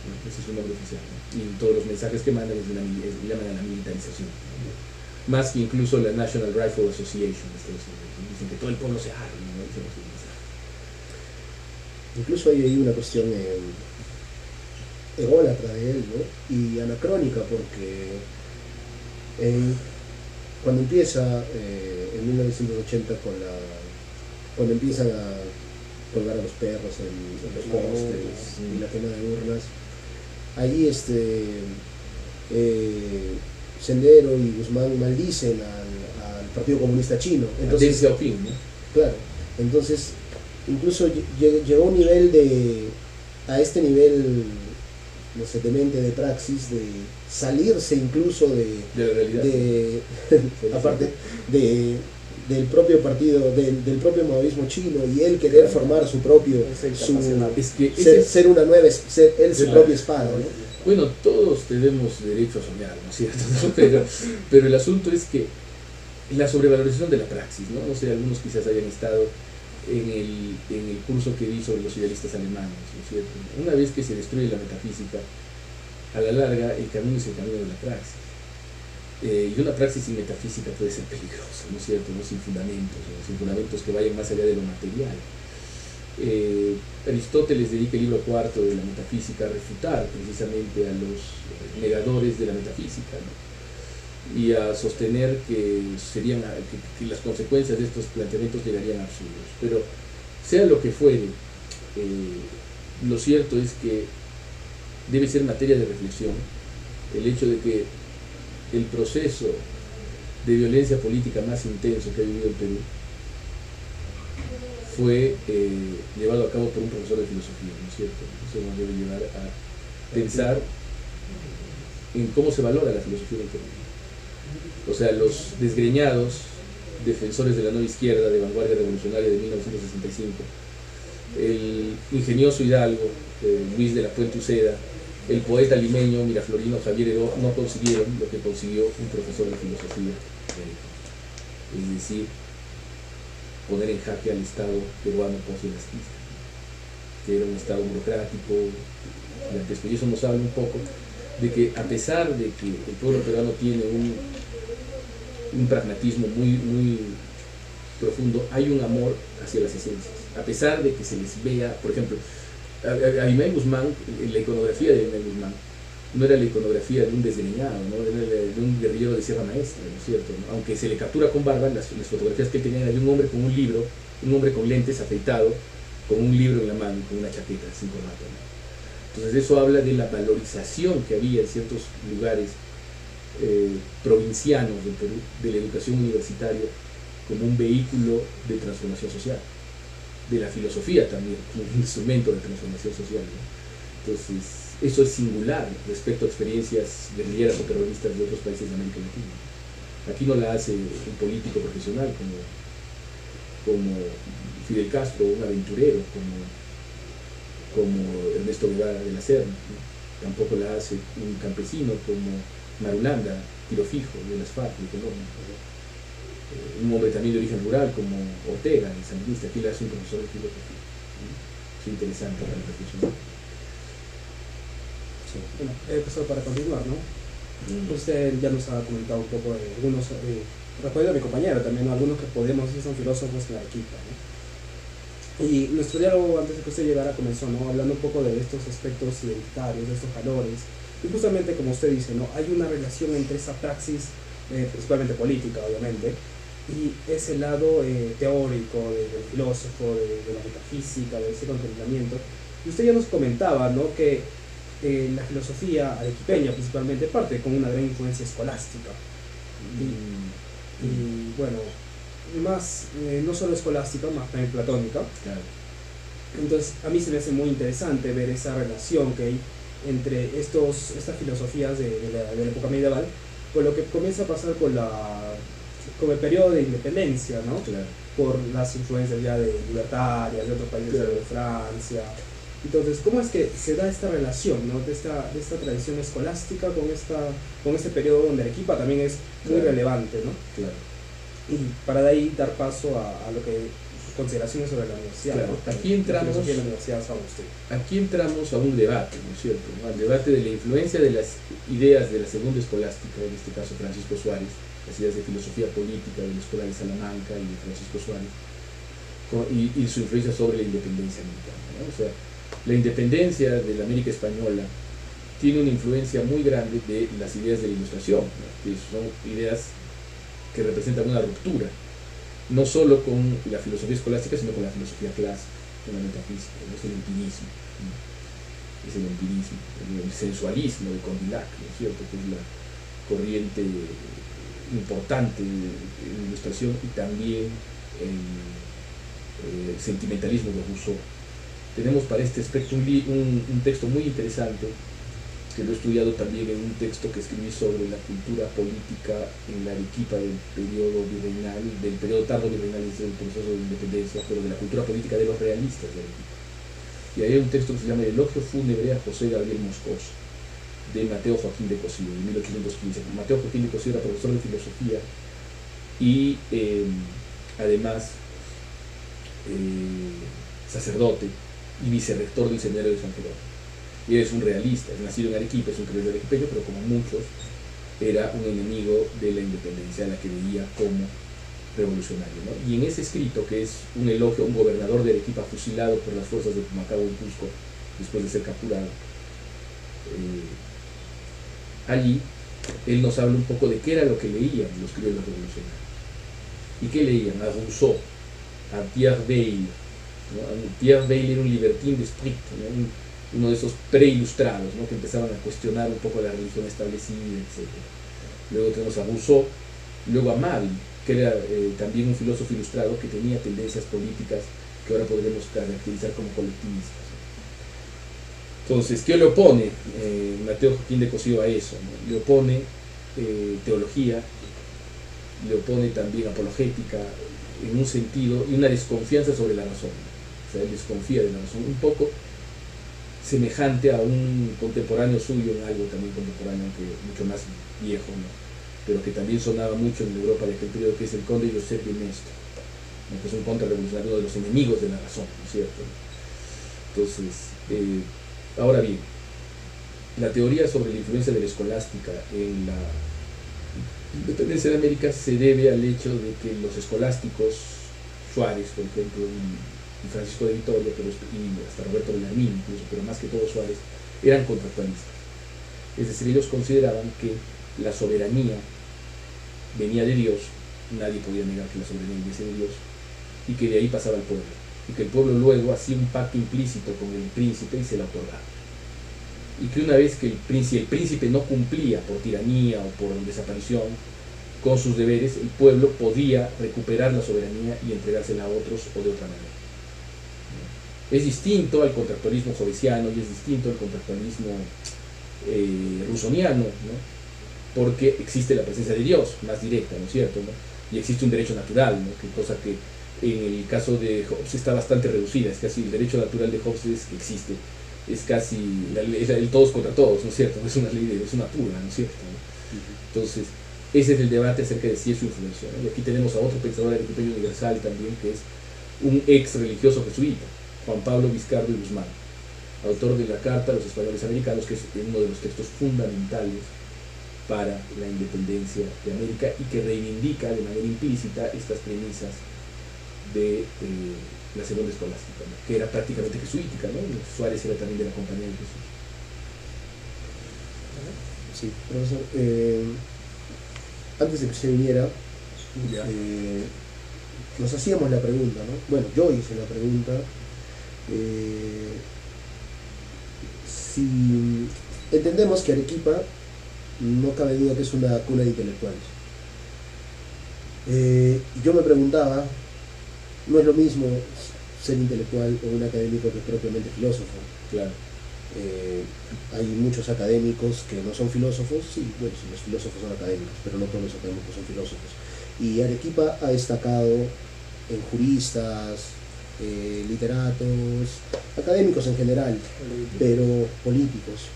[SPEAKER 3] ¿no? Ese es su nombre oficial, ¿no? Y todos los mensajes que mandan llaman a la militarización, ¿no?, más que incluso la National Rifle Association, dicen que todo el pueblo se arme, ¿no?
[SPEAKER 2] Incluso hay ahí una cuestión ególatra de él, ¿no?, y anacrónica, porque cuando empieza en 1980 con cuando empiezan a colgar a los perros en los postes y la quema de urnas. Allí Sendero y Guzmán maldicen al Partido Comunista Chino. Entonces,
[SPEAKER 3] Deng Xiaoping, ¿no?
[SPEAKER 2] claro, entonces incluso llegó a un nivel a este nivel, no sé, demente de praxis, de salirse incluso
[SPEAKER 3] De la realidad.
[SPEAKER 2] aparte del propio partido, del propio maoísmo chino, y él querer formar su propio,
[SPEAKER 3] Es que
[SPEAKER 2] ser una nueva, ser él su propia espada, ¿no?
[SPEAKER 3] bueno, todos tenemos derecho a soñar, ¿no es cierto? Pero el asunto es que la sobrevalorización de la praxis, ¿no? No sé, algunos quizás hayan estado en el curso que di sobre los idealistas alemanes, ¿no es cierto? Una vez que se destruye la metafísica, a la larga el camino es el camino de la praxis. Y una praxis sin metafísica puede ser peligrosa, ¿no es cierto? ¿No? Sin fundamentos que vayan más allá de lo material. Aristóteles dedica el libro cuarto de la metafísica a refutar precisamente a los negadores de la metafísica, ¿no? Y a sostener que las consecuencias de estos planteamientos llegarían absurdos. Pero sea lo que fuere, lo cierto es que debe ser materia de reflexión el hecho de que el proceso de violencia política más intenso que ha vivido el Perú fue llevado a cabo por un profesor de filosofía, ¿no es cierto? Eso nos debe llevar a pensar en cómo se valora la filosofía del Perú. O sea, los desgreñados defensores de la nueva izquierda de vanguardia revolucionaria de 1965, el ingenioso hidalgo Luis de la Puente Uceda, el poeta limeño miraflorino Javier Heró, no consiguieron lo que consiguió un profesor de filosofía, es decir, poner en jaque al Estado peruano post-elastista, que era un Estado burocrático, gigantesco. Y eso nos habla un poco de que, a pesar de que el pueblo peruano tiene un pragmatismo muy, muy profundo, hay un amor hacia las esencias, a pesar de que se les vea, por ejemplo, a Abimael Guzmán, la iconografía de Abimael Guzmán no era la iconografía de un desgreñado, ¿no? Era de un guerrillero de Sierra Maestra, ¿no es cierto? ¿No? Aunque se le captura con barba, las fotografías que él tenía era de un hombre con un libro, un hombre con lentes, afeitado, con un libro en la mano, con una chaqueta, sin corbata, ¿no? Entonces eso habla de la valorización que había en ciertos lugares provincianos del Perú, de la educación universitaria como un vehículo de transformación social, de la filosofía también como un instrumento de transformación social, ¿no? Entonces eso es singular respecto a experiencias guerrilleras o terroristas de otros países de América Latina. Aquí no la hace un político profesional como Fidel Castro, un aventurero como Ernesto Guevara de la Serna, ¿no? Tampoco la hace un campesino como Marulanda, tiro fijo de las FARC de Colombia, ¿no? Un hombre también de origen rural como Ortega, el sandinista. Aquí la hace un profesor de filosofía, ¿no? Es interesante para reflexionar.
[SPEAKER 1] Sí. Bueno, profesor, para continuar, ¿no? Usted ya nos ha comentado un poco de algunos, recuerdo a mi compañero también, ¿no? Algunos que podemos decir son filósofos en Arequipa, ¿no? Y nuestro diálogo, antes de que usted llegara, comenzó, ¿no? Hablando un poco de estos aspectos identitarios, de estos valores, y justamente como usted dice, ¿no? Hay una relación entre esa praxis, principalmente política, obviamente, y ese lado teórico del filósofo, de la metafísica, de ese contemplamiento. Y usted ya nos comentaba, ¿no? Que la filosofía arequipeña principalmente parte con una gran influencia escolástica. Y bueno, más, no solo escolástica, más también platónica.
[SPEAKER 3] Claro.
[SPEAKER 1] Entonces a mí se me hace muy interesante ver esa relación que hay entre estas filosofías de la época medieval con lo que comienza a pasar con el periodo de independencia, ¿no?
[SPEAKER 3] Claro.
[SPEAKER 1] Por las influencias ya de libertarias de otros países,
[SPEAKER 3] Claro.
[SPEAKER 1] de Francia. Entonces, ¿cómo es que se da esta relación, ¿no? de esta tradición escolástica con este periodo donde Arequipa también es muy
[SPEAKER 3] Claro.
[SPEAKER 1] relevante, ¿no?
[SPEAKER 3] Claro.
[SPEAKER 1] Y para de ahí dar paso a lo que sus consideraciones sobre la universidad,
[SPEAKER 3] Claro.
[SPEAKER 1] ¿no?
[SPEAKER 3] Aquí entramos-
[SPEAKER 1] La filosofía de la Universidad de San Agustín.
[SPEAKER 3] Aquí entramos a un debate, ¿no es cierto? ¿No? Al debate de la influencia de las ideas de la segunda escolástica, en este caso Francisco Suárez, las ideas de filosofía política de la Escuela de Salamanca y de Francisco Suárez, y su influencia sobre la independencia americana, ¿no? O sea, la independencia de la América Española tiene una influencia muy grande de las ideas de la Ilustración, ¿no? Que son ideas que representan una ruptura no solo con la filosofía escolástica, sino con la filosofía clásica, con la metafísica, ¿no? Es el empirismo, ¿no? Es el empirismo, el sensualismo de Condillac, ¿no es cierto?, que es la corriente importante en la ilustración, y también el sentimentalismo de Rousseau. Tenemos para este aspecto un texto muy interesante, que lo he estudiado también en un texto que escribí sobre la cultura política en la Arequipa del periodo virreinal, del periodo tardo virreinal, desde el proceso de independencia, pero de la cultura política de los realistas de Arequipa. Y ahí hay un texto que se llama El elogio fúnebre a José Gabriel Moscoso, de Mateo Joaquín de Cosío, de 1815. Mateo Joaquín de Cosío era profesor de filosofía y además sacerdote y vicerrector del seminario de San Jerónimo. Y es un realista, es nacido en Arequipa, es un criollo arequipeño, pero como muchos era un enemigo de la independencia, a la que veía como revolucionario, ¿no? Y en ese escrito, que es un elogio a un gobernador de Arequipa fusilado por las fuerzas de Pumacao en Cusco después de ser capturado, allí él nos habla un poco de qué era lo que leían los criollos revolucionarios. ¿Y qué leían? A Rousseau, a Pierre Bayle, ¿no? Pierre Bayle era un libertín de esprit, ¿no? Uno de esos preilustrados, ¿no?, que empezaban a cuestionar un poco la religión establecida, etc. Luego tenemos a Rousseau, luego a Mably, que era también un filósofo ilustrado que tenía tendencias políticas que ahora podremos caracterizar como colectivistas. Entonces, ¿qué le opone Mateo Joaquín de Cosío a eso, ¿no? Le opone teología, le opone también apologética, en un sentido, y una desconfianza sobre la razón, ¿no? O sea, él desconfía de la razón, un poco semejante a un contemporáneo suyo, en algo también contemporáneo, aunque mucho más viejo, ¿no?, pero que también sonaba mucho en Europa de aquel periodo, que es el conde Joseph de Maistre, ¿no?, que es un contrarrevolucionario, uno de los enemigos de la razón, ¿no es cierto? Entonces, ahora bien, la teoría sobre la influencia de la escolástica en la independencia de América se debe al hecho de que los escolásticos, Suárez, por ejemplo, y Francisco de Vitoria, pero y hasta Roberto Bellarmín incluso, pero más que todo Suárez, eran contractualistas. Es decir, ellos consideraban que la soberanía venía de Dios, nadie podía negar que la soberanía viniese de Dios, y que de ahí pasaba al pueblo, y que el pueblo luego hacía un pacto implícito con el príncipe y se la otorgaba. Y que una vez que el príncipe no cumplía por tiranía o por desaparición con sus deberes, el pueblo podía recuperar la soberanía y entregársela a otros o de otra manera. Es distinto al contractualismo jovesiano y es distinto al contractualismo rusoniano, ¿no?, porque existe la presencia de Dios más directa, ¿no es cierto?, ¿no?, y existe un derecho natural, ¿no?, que cosa que en el caso de Hobbes está bastante reducida. Es casi el derecho natural de Hobbes es que existe, es casi el todos contra todos, ¿no es cierto?, es una ley, es una purga, ¿no es cierto?, ¿no? Entonces, ese es el debate acerca de si es su influencia, ¿no? Y aquí tenemos a otro pensador arequipeño universal también, que es un ex religioso jesuita, Juan Pablo Vizcardo y Guzmán, autor de la Carta a los Españoles Americanos, que es uno de los textos fundamentales para la independencia de América y que reivindica de manera implícita estas premisas de la segunda escolástica, ¿no?, que era prácticamente jesuítica, ¿no? Suárez era también de la Compañía de Jesús.
[SPEAKER 2] Sí, profesor, antes de que se viniera, nos hacíamos la pregunta, ¿no? Bueno, yo hice la pregunta, si entendemos que Arequipa no cabe duda que es una cuna de intelectuales. Yo me preguntaba, no es lo mismo ser intelectual o un académico que propiamente filósofo.
[SPEAKER 3] Claro.
[SPEAKER 2] Hay muchos académicos que no son filósofos, sí, bueno, sí, los filósofos son académicos, pero no todos los académicos son filósofos. Y Arequipa ha destacado en juristas, literatos, académicos en general, pero políticos,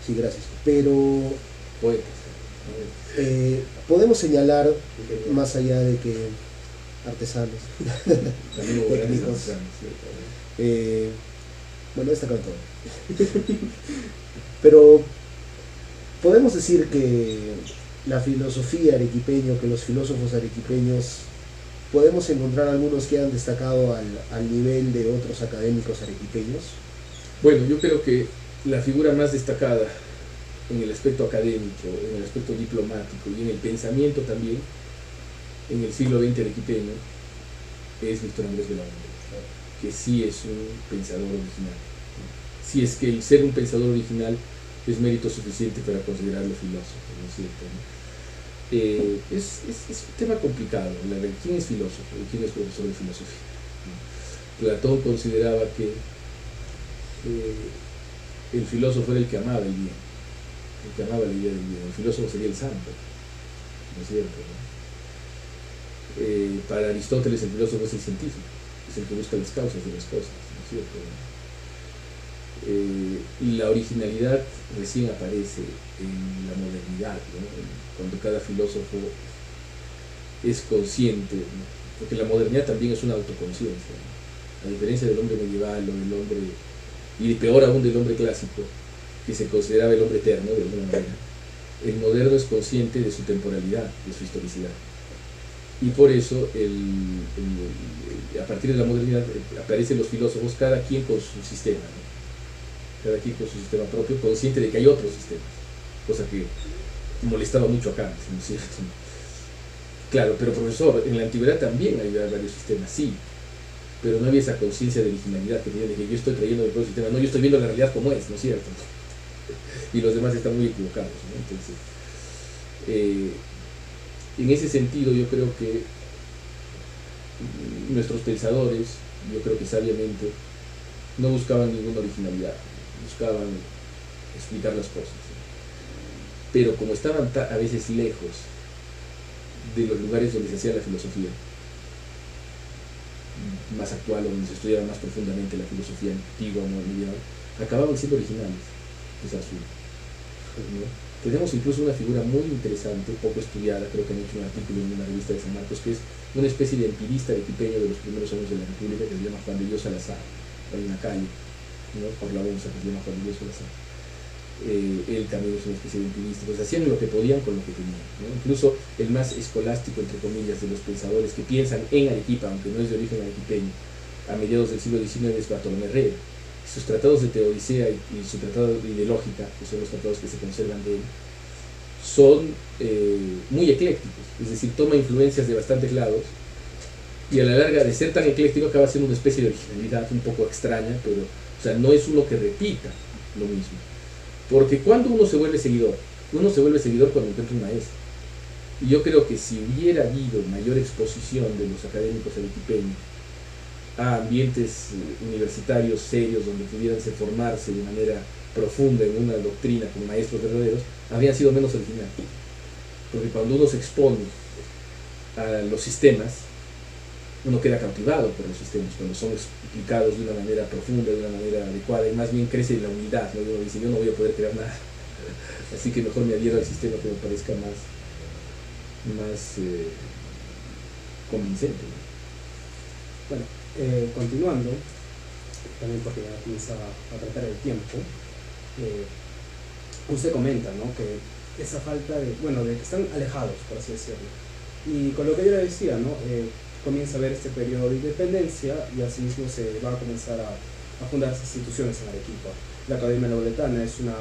[SPEAKER 2] sí, gracias, pero
[SPEAKER 3] Poetas.
[SPEAKER 2] podemos señalar, más allá de que artesanos,
[SPEAKER 3] También hubo grandes
[SPEAKER 2] técnicos,
[SPEAKER 3] artesanos, ¿cierto?
[SPEAKER 2] bueno, destacan todo. Pero podemos decir que la filosofía arequipeña, que los filósofos arequipeños, podemos encontrar algunos que han destacado al nivel de otros académicos arequipeños.
[SPEAKER 3] Bueno, yo creo que la figura más destacada en el aspecto académico, en el aspecto diplomático y en el pensamiento también, en el siglo XX arequipeño, es Víctor Andrés Belaúnde, que sí es un pensador original. Si es que el ser un pensador original es mérito suficiente para considerarlo filósofo, ¿no es cierto? ¿No? Es un tema complicado, ¿quién es filósofo y quién es profesor de filosofía? Platón consideraba que el filósofo era el que amaba el bien, el que amaba la idea del bien. El filósofo sería el santo, ¿no es cierto? ¿No? Para Aristóteles el filósofo es el científico, es el que busca las causas de las cosas, ¿no es cierto? ¿No? Y la originalidad recién aparece en la modernidad, ¿no? Cuando cada filósofo es consciente, ¿no? Porque la modernidad también es una autoconciencia, ¿no? A diferencia del hombre medieval o del hombre, y peor aún del hombre clásico, que se consideraba el hombre eterno de alguna manera, el moderno es consciente de su temporalidad, de su historicidad. Y por eso, a partir de la modernidad, aparecen los filósofos, cada quien con su sistema, ¿no? Cada quien con su sistema propio, consciente de que hay otros sistemas, cosa que molestaba mucho a Kant, ¿no es cierto? Claro, pero profesor, en la antigüedad también había varios sistemas, sí, pero no había esa conciencia de originalidad que tenía de que yo estoy trayendo el propio sistema, no, yo estoy viendo la realidad como es, ¿no es cierto? Y los demás están muy equivocados, ¿no? Entonces, en ese sentido yo creo que nuestros pensadores, yo creo que sabiamente, no buscaban ninguna originalidad, buscaban explicar las cosas, ¿no? Pero como estaban a veces lejos de los lugares donde se hacía la filosofía más actual, o donde se estudiaba más profundamente la filosofía antigua o medieval, acababan siendo originales, quizás ¿no? Tenemos incluso una figura muy interesante, poco estudiada, creo que han hecho un artículo en una revista de San Marcos, que es una especie de empirista arequipeño de los primeros años de la República, que se llama Juan de Dios Salazar. Hay una calle, ¿no?, por la UNSA, que se llama Juan de Dios Salazar. Él también es una especie de empirista, pues hacían lo que podían con lo que tenían, ¿no? Incluso el más escolástico, entre comillas, de los pensadores que piensan en Arequipa, aunque no es de origen arequipeño, a mediados del siglo XIX, es Bartolomé Herrera. Sus tratados de Teodicea y su tratado de lógica, que son los tratados que se conservan de él, son muy eclécticos, es decir, toma influencias de bastantes lados, y a la larga, de ser tan ecléctico, acaba siendo una especie de originalidad un poco extraña, pero, o sea, no es uno que repita lo mismo. Porque cuando uno se vuelve seguidor cuando encuentra un maestro. Y yo creo que si hubiera habido mayor exposición de los académicos arequipeños a ambientes universitarios serios donde pudieran formarse de manera profunda en una doctrina con maestros verdaderos, habrían sido menos originales. Porque cuando uno se expone a los sistemas, uno queda cautivado por los sistemas, cuando son explicados de una manera profunda, de una manera adecuada, y más bien crece la humildad, ¿no? Uno dice, yo no voy a poder crear nada, así que mejor me adhiero al sistema que me parezca más convincente, ¿no?
[SPEAKER 1] Bueno, continuando, también porque ya comienza a tratar el tiempo, usted comenta, ¿no?, que esa falta de, bueno, de que están alejados, por así decirlo. Y con lo que yo le decía, ¿no?, comienza a haber este periodo de independencia y asimismo se va a comenzar a fundar instituciones en Arequipa. La Academia Lauretana es una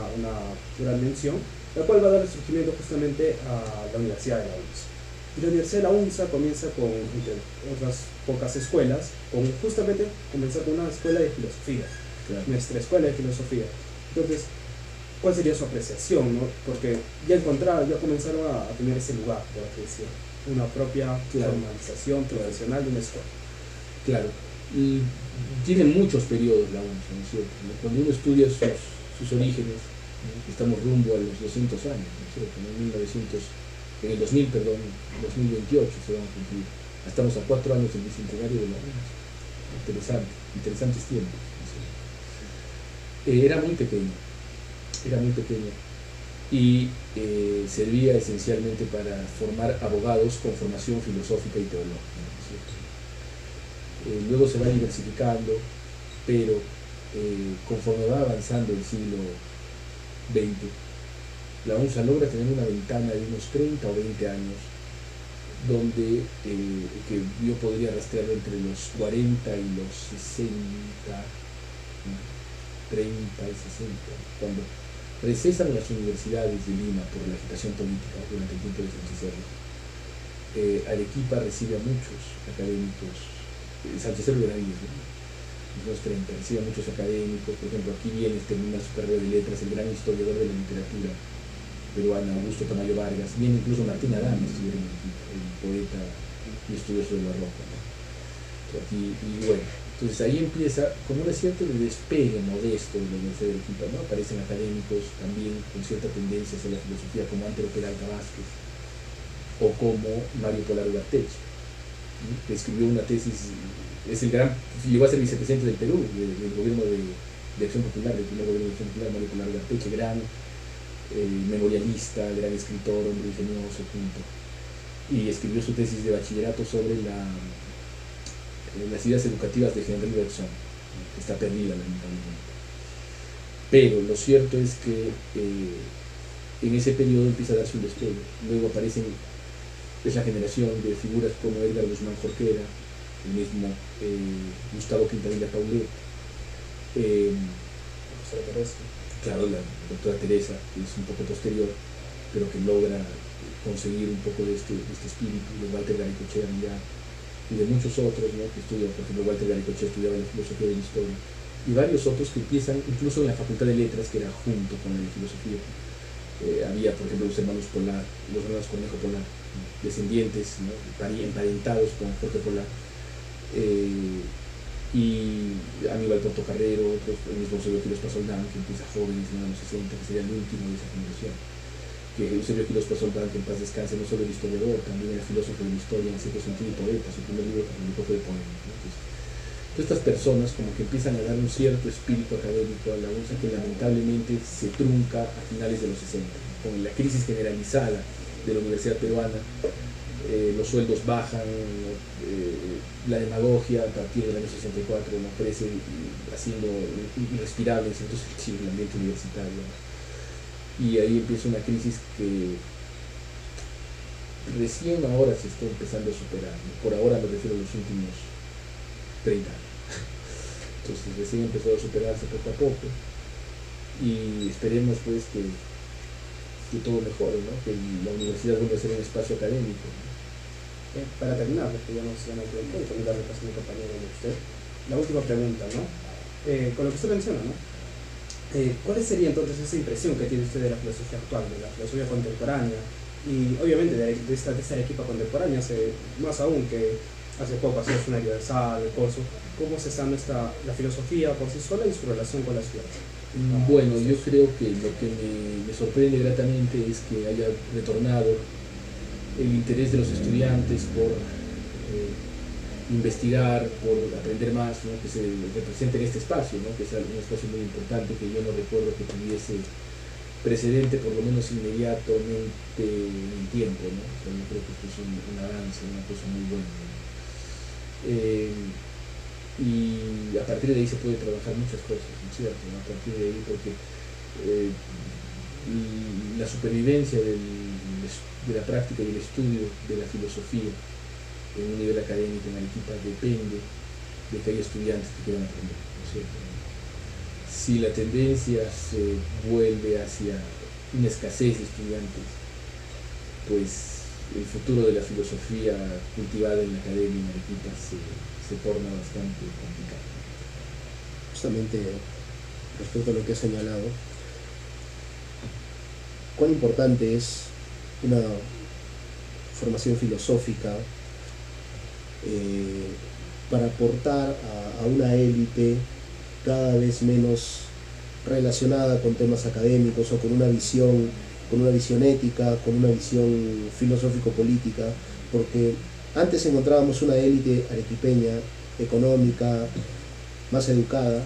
[SPEAKER 1] gran mención, la cual va a dar surgimiento justamente a la Universidad de la UNSA. Y la Universidad de la UNSA comienza con, entre otras pocas escuelas, justamente comenzar con una escuela de filosofía,
[SPEAKER 3] Claro.
[SPEAKER 1] nuestra escuela de filosofía. Entonces, ¿cuál sería su apreciación, no? Porque ya comenzaron a tener ese lugar, por así decirlo, una propia formalización profesional de una escuela.
[SPEAKER 3] Claro, y tiene muchos periodos la UNSA, ¿no es cierto? Cuando uno estudia sus orígenes, ¿no?, estamos rumbo a los 200 años, ¿no es cierto? En el 2028 se van a cumplir. Estamos a 4 años del bicentenario de la UNSA. Interesantes tiempos, ¿no es cierto? Era muy pequeño y servía esencialmente para formar abogados con formación filosófica y teológica, ¿no es cierto? Luego se va diversificando, pero conforme va avanzando el siglo XX, la UNSA logra tener una ventana de unos 30 o 20 años donde que yo podría rastrearlo entre los 40 y los 60, ¿no?, 30 y 60, cuando recesan las universidades de Lima por la agitación política durante el tiempo de Francisco. Arequipa recibe a muchos académicos Sánchez era de la 10, ¿no? En los 30, recibe a muchos académicos, por ejemplo, aquí viene, termina su carrera de letras, el gran historiador de la literatura peruana, Augusto Tamayo Vargas, viene incluso Martín Adán, el poeta y estudioso del barroco, ¿no? Y bueno, entonces ahí empieza como un cierto despegue modesto de la Universidad de Arequipa, ¿no? Aparecen académicos también con cierta tendencia hacia la filosofía, como Antero Peralta Vázquez o como Mario Polaro Garteche, ¿no? Que escribió una tesis, llegó a ser vicepresidente del Perú, del gobierno de Acción Popular, del primer gobierno de Acción Popular, Mario Polaro Garteche, gran memorialista, gran escritor, hombre ingenioso, punto. Y escribió su tesis de bachillerato sobre las ideas educativas de Henri Bergson, que está perdida lamentablemente. Pero lo cierto es que en ese periodo empieza a darse un despegue. Luego aparecen esa generación de figuras como Edgar Guzmán Jorquera, el mismo Gustavo Quintanilla Paulet, claro, la doctora Teresa, que es un poco posterior, pero que logra conseguir un poco de este espíritu, de Walter Garicochea Millán, y de muchos otros, ¿no? Que estudian, por ejemplo, Walter Garicochea estudiaba la filosofía de la historia, y varios otros que empiezan incluso en la Facultad de Letras, que era junto con la de filosofía. Había, por ejemplo, los hermanos Polar, los hermanos Cornejo Polar, descendientes, ¿no? Emparentados con Jorge Polar, y Aníbal Portocarrero, otros, el mismo Eusebio Quiroz Pasoldán, que empieza joven en los años 60, que sería el último de esa generación. Que Eusebio Quiroz Pasoldán, que en paz descanse, no solo era historiador, también era filósofo de la historia, en cierto sentido y poeta. Su primer libro que publicó fue de poemas, ¿no? Entonces, estas personas como que empiezan a dar un cierto espíritu académico a la UNSA, que lamentablemente se trunca a finales de los 60, con la crisis generalizada de la universidad peruana. Los sueldos bajan, la demagogia a partir del año 64 ¿no? Crece haciendo irrespirable en cierto sentido el ambiente universitario, ¿no? Y ahí empieza una crisis que recién ahora se está empezando a superar, ¿no? Por ahora me refiero a los últimos 30 años. Entonces recién empezó a superarse poco a poco y esperemos pues que todo mejore, ¿no? Que la universidad vuelva a ser un espacio académico, ¿no?
[SPEAKER 1] Para terminar, porque ya no tiempo y también darle paso a mi compañero de usted, la última pregunta, ¿no? Con lo que usted menciona, ¿no? ¿Cuál sería entonces esa impresión que tiene usted de la filosofía actual, de la filosofía contemporánea? Y obviamente de esta Arequipa contemporánea, más aún que hace poco hacía una universal, el curso, ¿cómo se está la filosofía por sí sola y su relación con la ciudad?
[SPEAKER 3] Bueno, yo creo que lo que me sorprende gratamente es que haya retornado el interés de los estudiantes por investigar, por aprender más, ¿no? Que se represente en este espacio, ¿no? Que es un espacio muy importante que yo no recuerdo que tuviese precedente, por lo menos inmediatamente en el tiempo, ¿no? O sea, yo creo que esto es un avance, una cosa muy buena, ¿no? Y a partir de ahí se puede trabajar muchas cosas, ¿no es cierto? ¿No? A partir de ahí, porque la supervivencia de la práctica y el estudio de la filosofía en un nivel académico en Arequipa depende de que haya estudiantes que quieran aprender, ¿no es cierto? Si la tendencia se vuelve hacia una escasez de estudiantes, pues el futuro de la filosofía cultivada en la academia en Arequipa se torna bastante complicado.
[SPEAKER 2] Justamente respecto a lo que has señalado, cuán importante es una formación filosófica para aportar a una élite cada vez menos relacionada con temas académicos o con una visión ética, con una visión filosófico-política, porque antes encontrábamos una élite arequipeña, económica, más educada,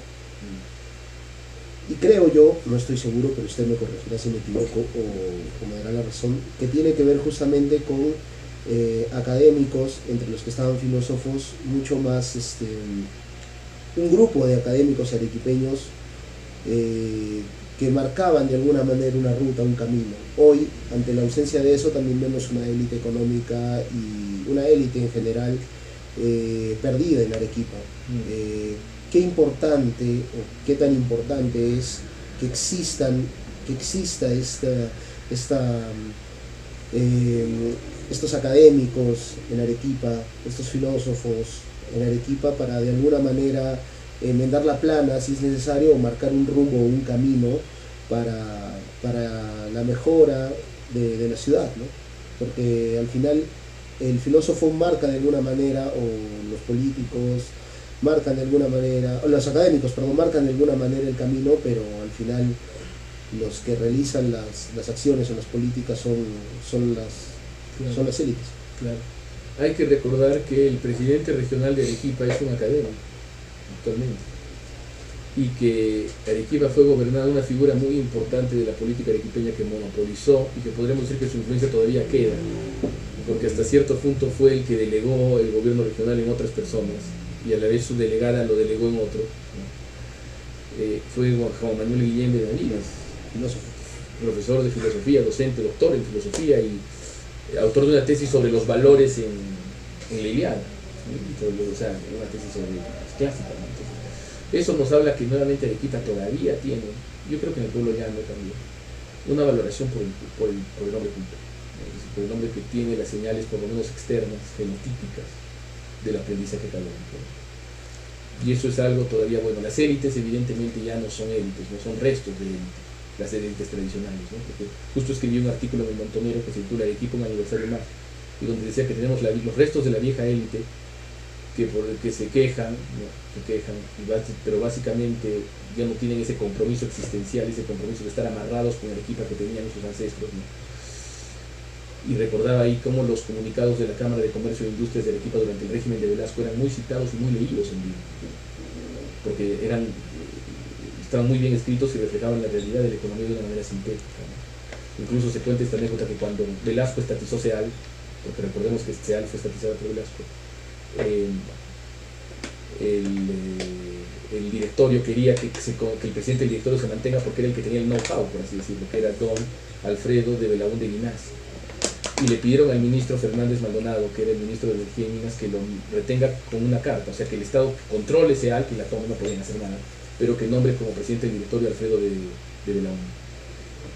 [SPEAKER 2] y creo yo, no estoy seguro, pero usted me corregirá si me equivoco o me dará la razón, que tiene que ver justamente con académicos, entre los que estaban filósofos, mucho más, un grupo de académicos arequipeños que marcaban de alguna manera una ruta, un camino. Hoy, ante la ausencia de eso, también vemos una élite económica y una élite en general perdida en Arequipa. Qué importante o qué tan importante es que exista estos académicos en Arequipa, estos filósofos, en Arequipa para de alguna manera enmendar la plana si es necesario o marcar un rumbo o un camino para la mejora de la ciudad, ¿no? Porque al final el filósofo marca de alguna manera, o los políticos marcan de alguna manera, o los académicos, perdón, marcan de alguna manera el camino, pero al final los que realizan las acciones o las políticas son las élites.
[SPEAKER 3] Claro. Hay que recordar que el presidente regional de Arequipa es un académico, actualmente, y que Arequipa fue gobernada una figura muy importante de la política arequipeña que monopolizó y que podríamos decir que su influencia todavía queda, porque hasta cierto punto fue el que delegó el gobierno regional en otras personas y a la vez su delegada lo delegó en otro, ¿no? Fue Juan Manuel Guillén Benavides, filósofo, profesor de filosofía, docente, doctor en filosofía y autor de una tesis sobre los valores en la Ilíada, ¿no? O sea, una tesis sobre clásica, ¿no? Entonces, eso nos habla que nuevamente Arequipa todavía tiene, yo creo que en el pueblo llano también, una valoración por el hombre culto, ¿no? Es decir, por el hombre que tiene las señales por lo menos externas, fenotípicas del aprendizaje académico. Y eso es algo todavía bueno. Las élites evidentemente ya no son élites, no son restos de élites, las élites tradicionales, ¿no? Porque justo escribí un artículo en el Montonero que se titula Arequipa un aniversario más, y donde decía que tenemos los restos de la vieja élite que se quejan, ¿no? Pero básicamente ya no tienen ese compromiso existencial, ese compromiso de estar amarrados con Arequipa que tenían sus ancestros, ¿no? Y recordaba ahí cómo los comunicados de la Cámara de Comercio e Industrias de Arequipa durante el régimen de Velasco eran muy citados y muy leídos en vivo, porque estaban muy bien escritos y reflejaban la realidad de la economía de una manera sintética, ¿no? Incluso se cuenta esta anécdota que cuando Velasco estatizó SEAL, porque recordemos que SEAL fue estatizado por Velasco, el directorio quería que el presidente del directorio se mantenga porque era el que tenía el know-how, por así decirlo, que era don Alfredo de Belaúnde Guinás. Y le pidieron al ministro Fernández Maldonado, que era el ministro de Energía y Minas, que lo retenga con una carta, o sea, que el Estado controle SEAL, que la tome, no podían hacer nada, pero que nombre como presidente del directorio Alfredo de Belaúnde.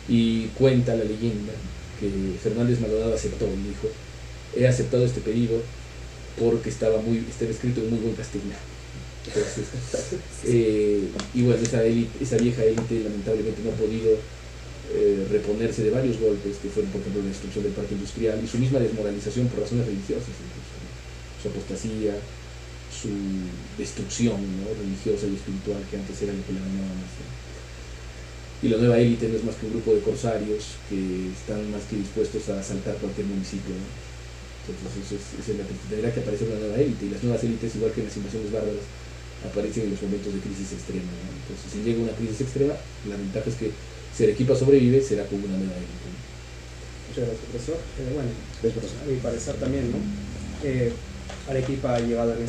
[SPEAKER 3] Y cuenta la leyenda que Fernández Maldonado aceptó y dijo: he aceptado este pedido porque estaba escrito en muy buen castellano. Entonces, y bueno, esa vieja élite lamentablemente no ha podido reponerse de varios golpes que fueron, por ejemplo, la destrucción del parque industrial y su misma desmoralización por razones religiosas, incluso, ¿no? Su apostasía, su destrucción, ¿no? Religiosa y espiritual, que antes era lo que le llamaban más, ¿no? Y la nueva élite no es más que un grupo de corsarios que están más que dispuestos a asaltar cualquier municipio, ¿no? Entonces esa es la que tendrá que aparecer una nueva élite, y las nuevas élites, igual que en las invasiones bárbaras, aparecen en los momentos de crisis extrema, ¿no? Entonces, si llega una crisis extrema, la ventaja es que si Arequipa sobrevive, será con una nueva élite, ¿no?
[SPEAKER 1] Muchas gracias, profesor. Bueno, a mi parecer también, ¿no? Arequipa ha llegado en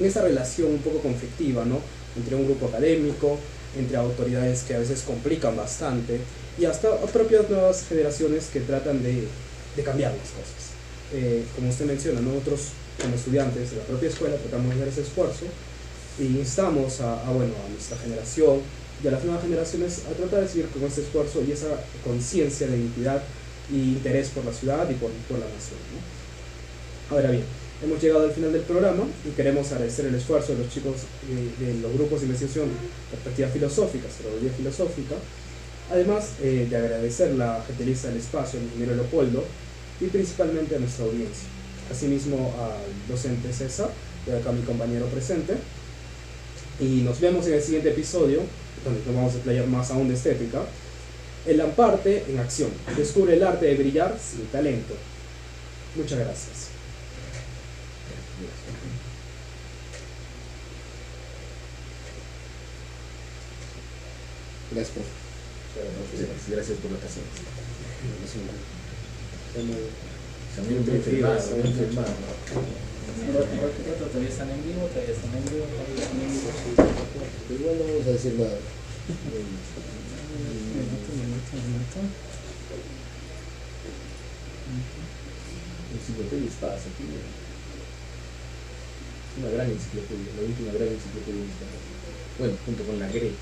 [SPEAKER 1] esta relación un poco conflictiva, ¿no? Entre un grupo académico, entre autoridades que a veces complican bastante, y hasta propias nuevas generaciones que tratan de cambiar las cosas. Como usted menciona, nosotros como estudiantes de la propia escuela tratamos de hacer ese esfuerzo y instamos a nuestra generación y a las nuevas generaciones a tratar de seguir con ese esfuerzo y esa conciencia de identidad y interés por la ciudad y por la nación, ¿no? Ahora bien, hemos llegado al final del programa y queremos agradecer el esfuerzo de los chicos de los grupos de investigación de perspectiva filosófica, sociología filosófica, además de agradecer la gentileza del espacio al ingeniero Leopoldo y principalmente a nuestra audiencia. Asimismo al docente César, y acá mi compañero presente. Y nos vemos en el siguiente episodio, donde nos vamos a explayar más aún de estética. El Lamparte en acción. Descubre el arte de brillar sin talento. Muchas gracias.
[SPEAKER 2] Gracias, profe.
[SPEAKER 3] Gracias por la paciencia.
[SPEAKER 1] También
[SPEAKER 3] Muy enfermado, muy enfermado.
[SPEAKER 4] Todavía están en vivo, todavía están en vivo.
[SPEAKER 2] Pero igual no vamos a decir nada.
[SPEAKER 3] Enciclopedia Espacio, aquí. Una gran enciclopedia, la última gran enciclopedia. Bueno, junto con la GRE.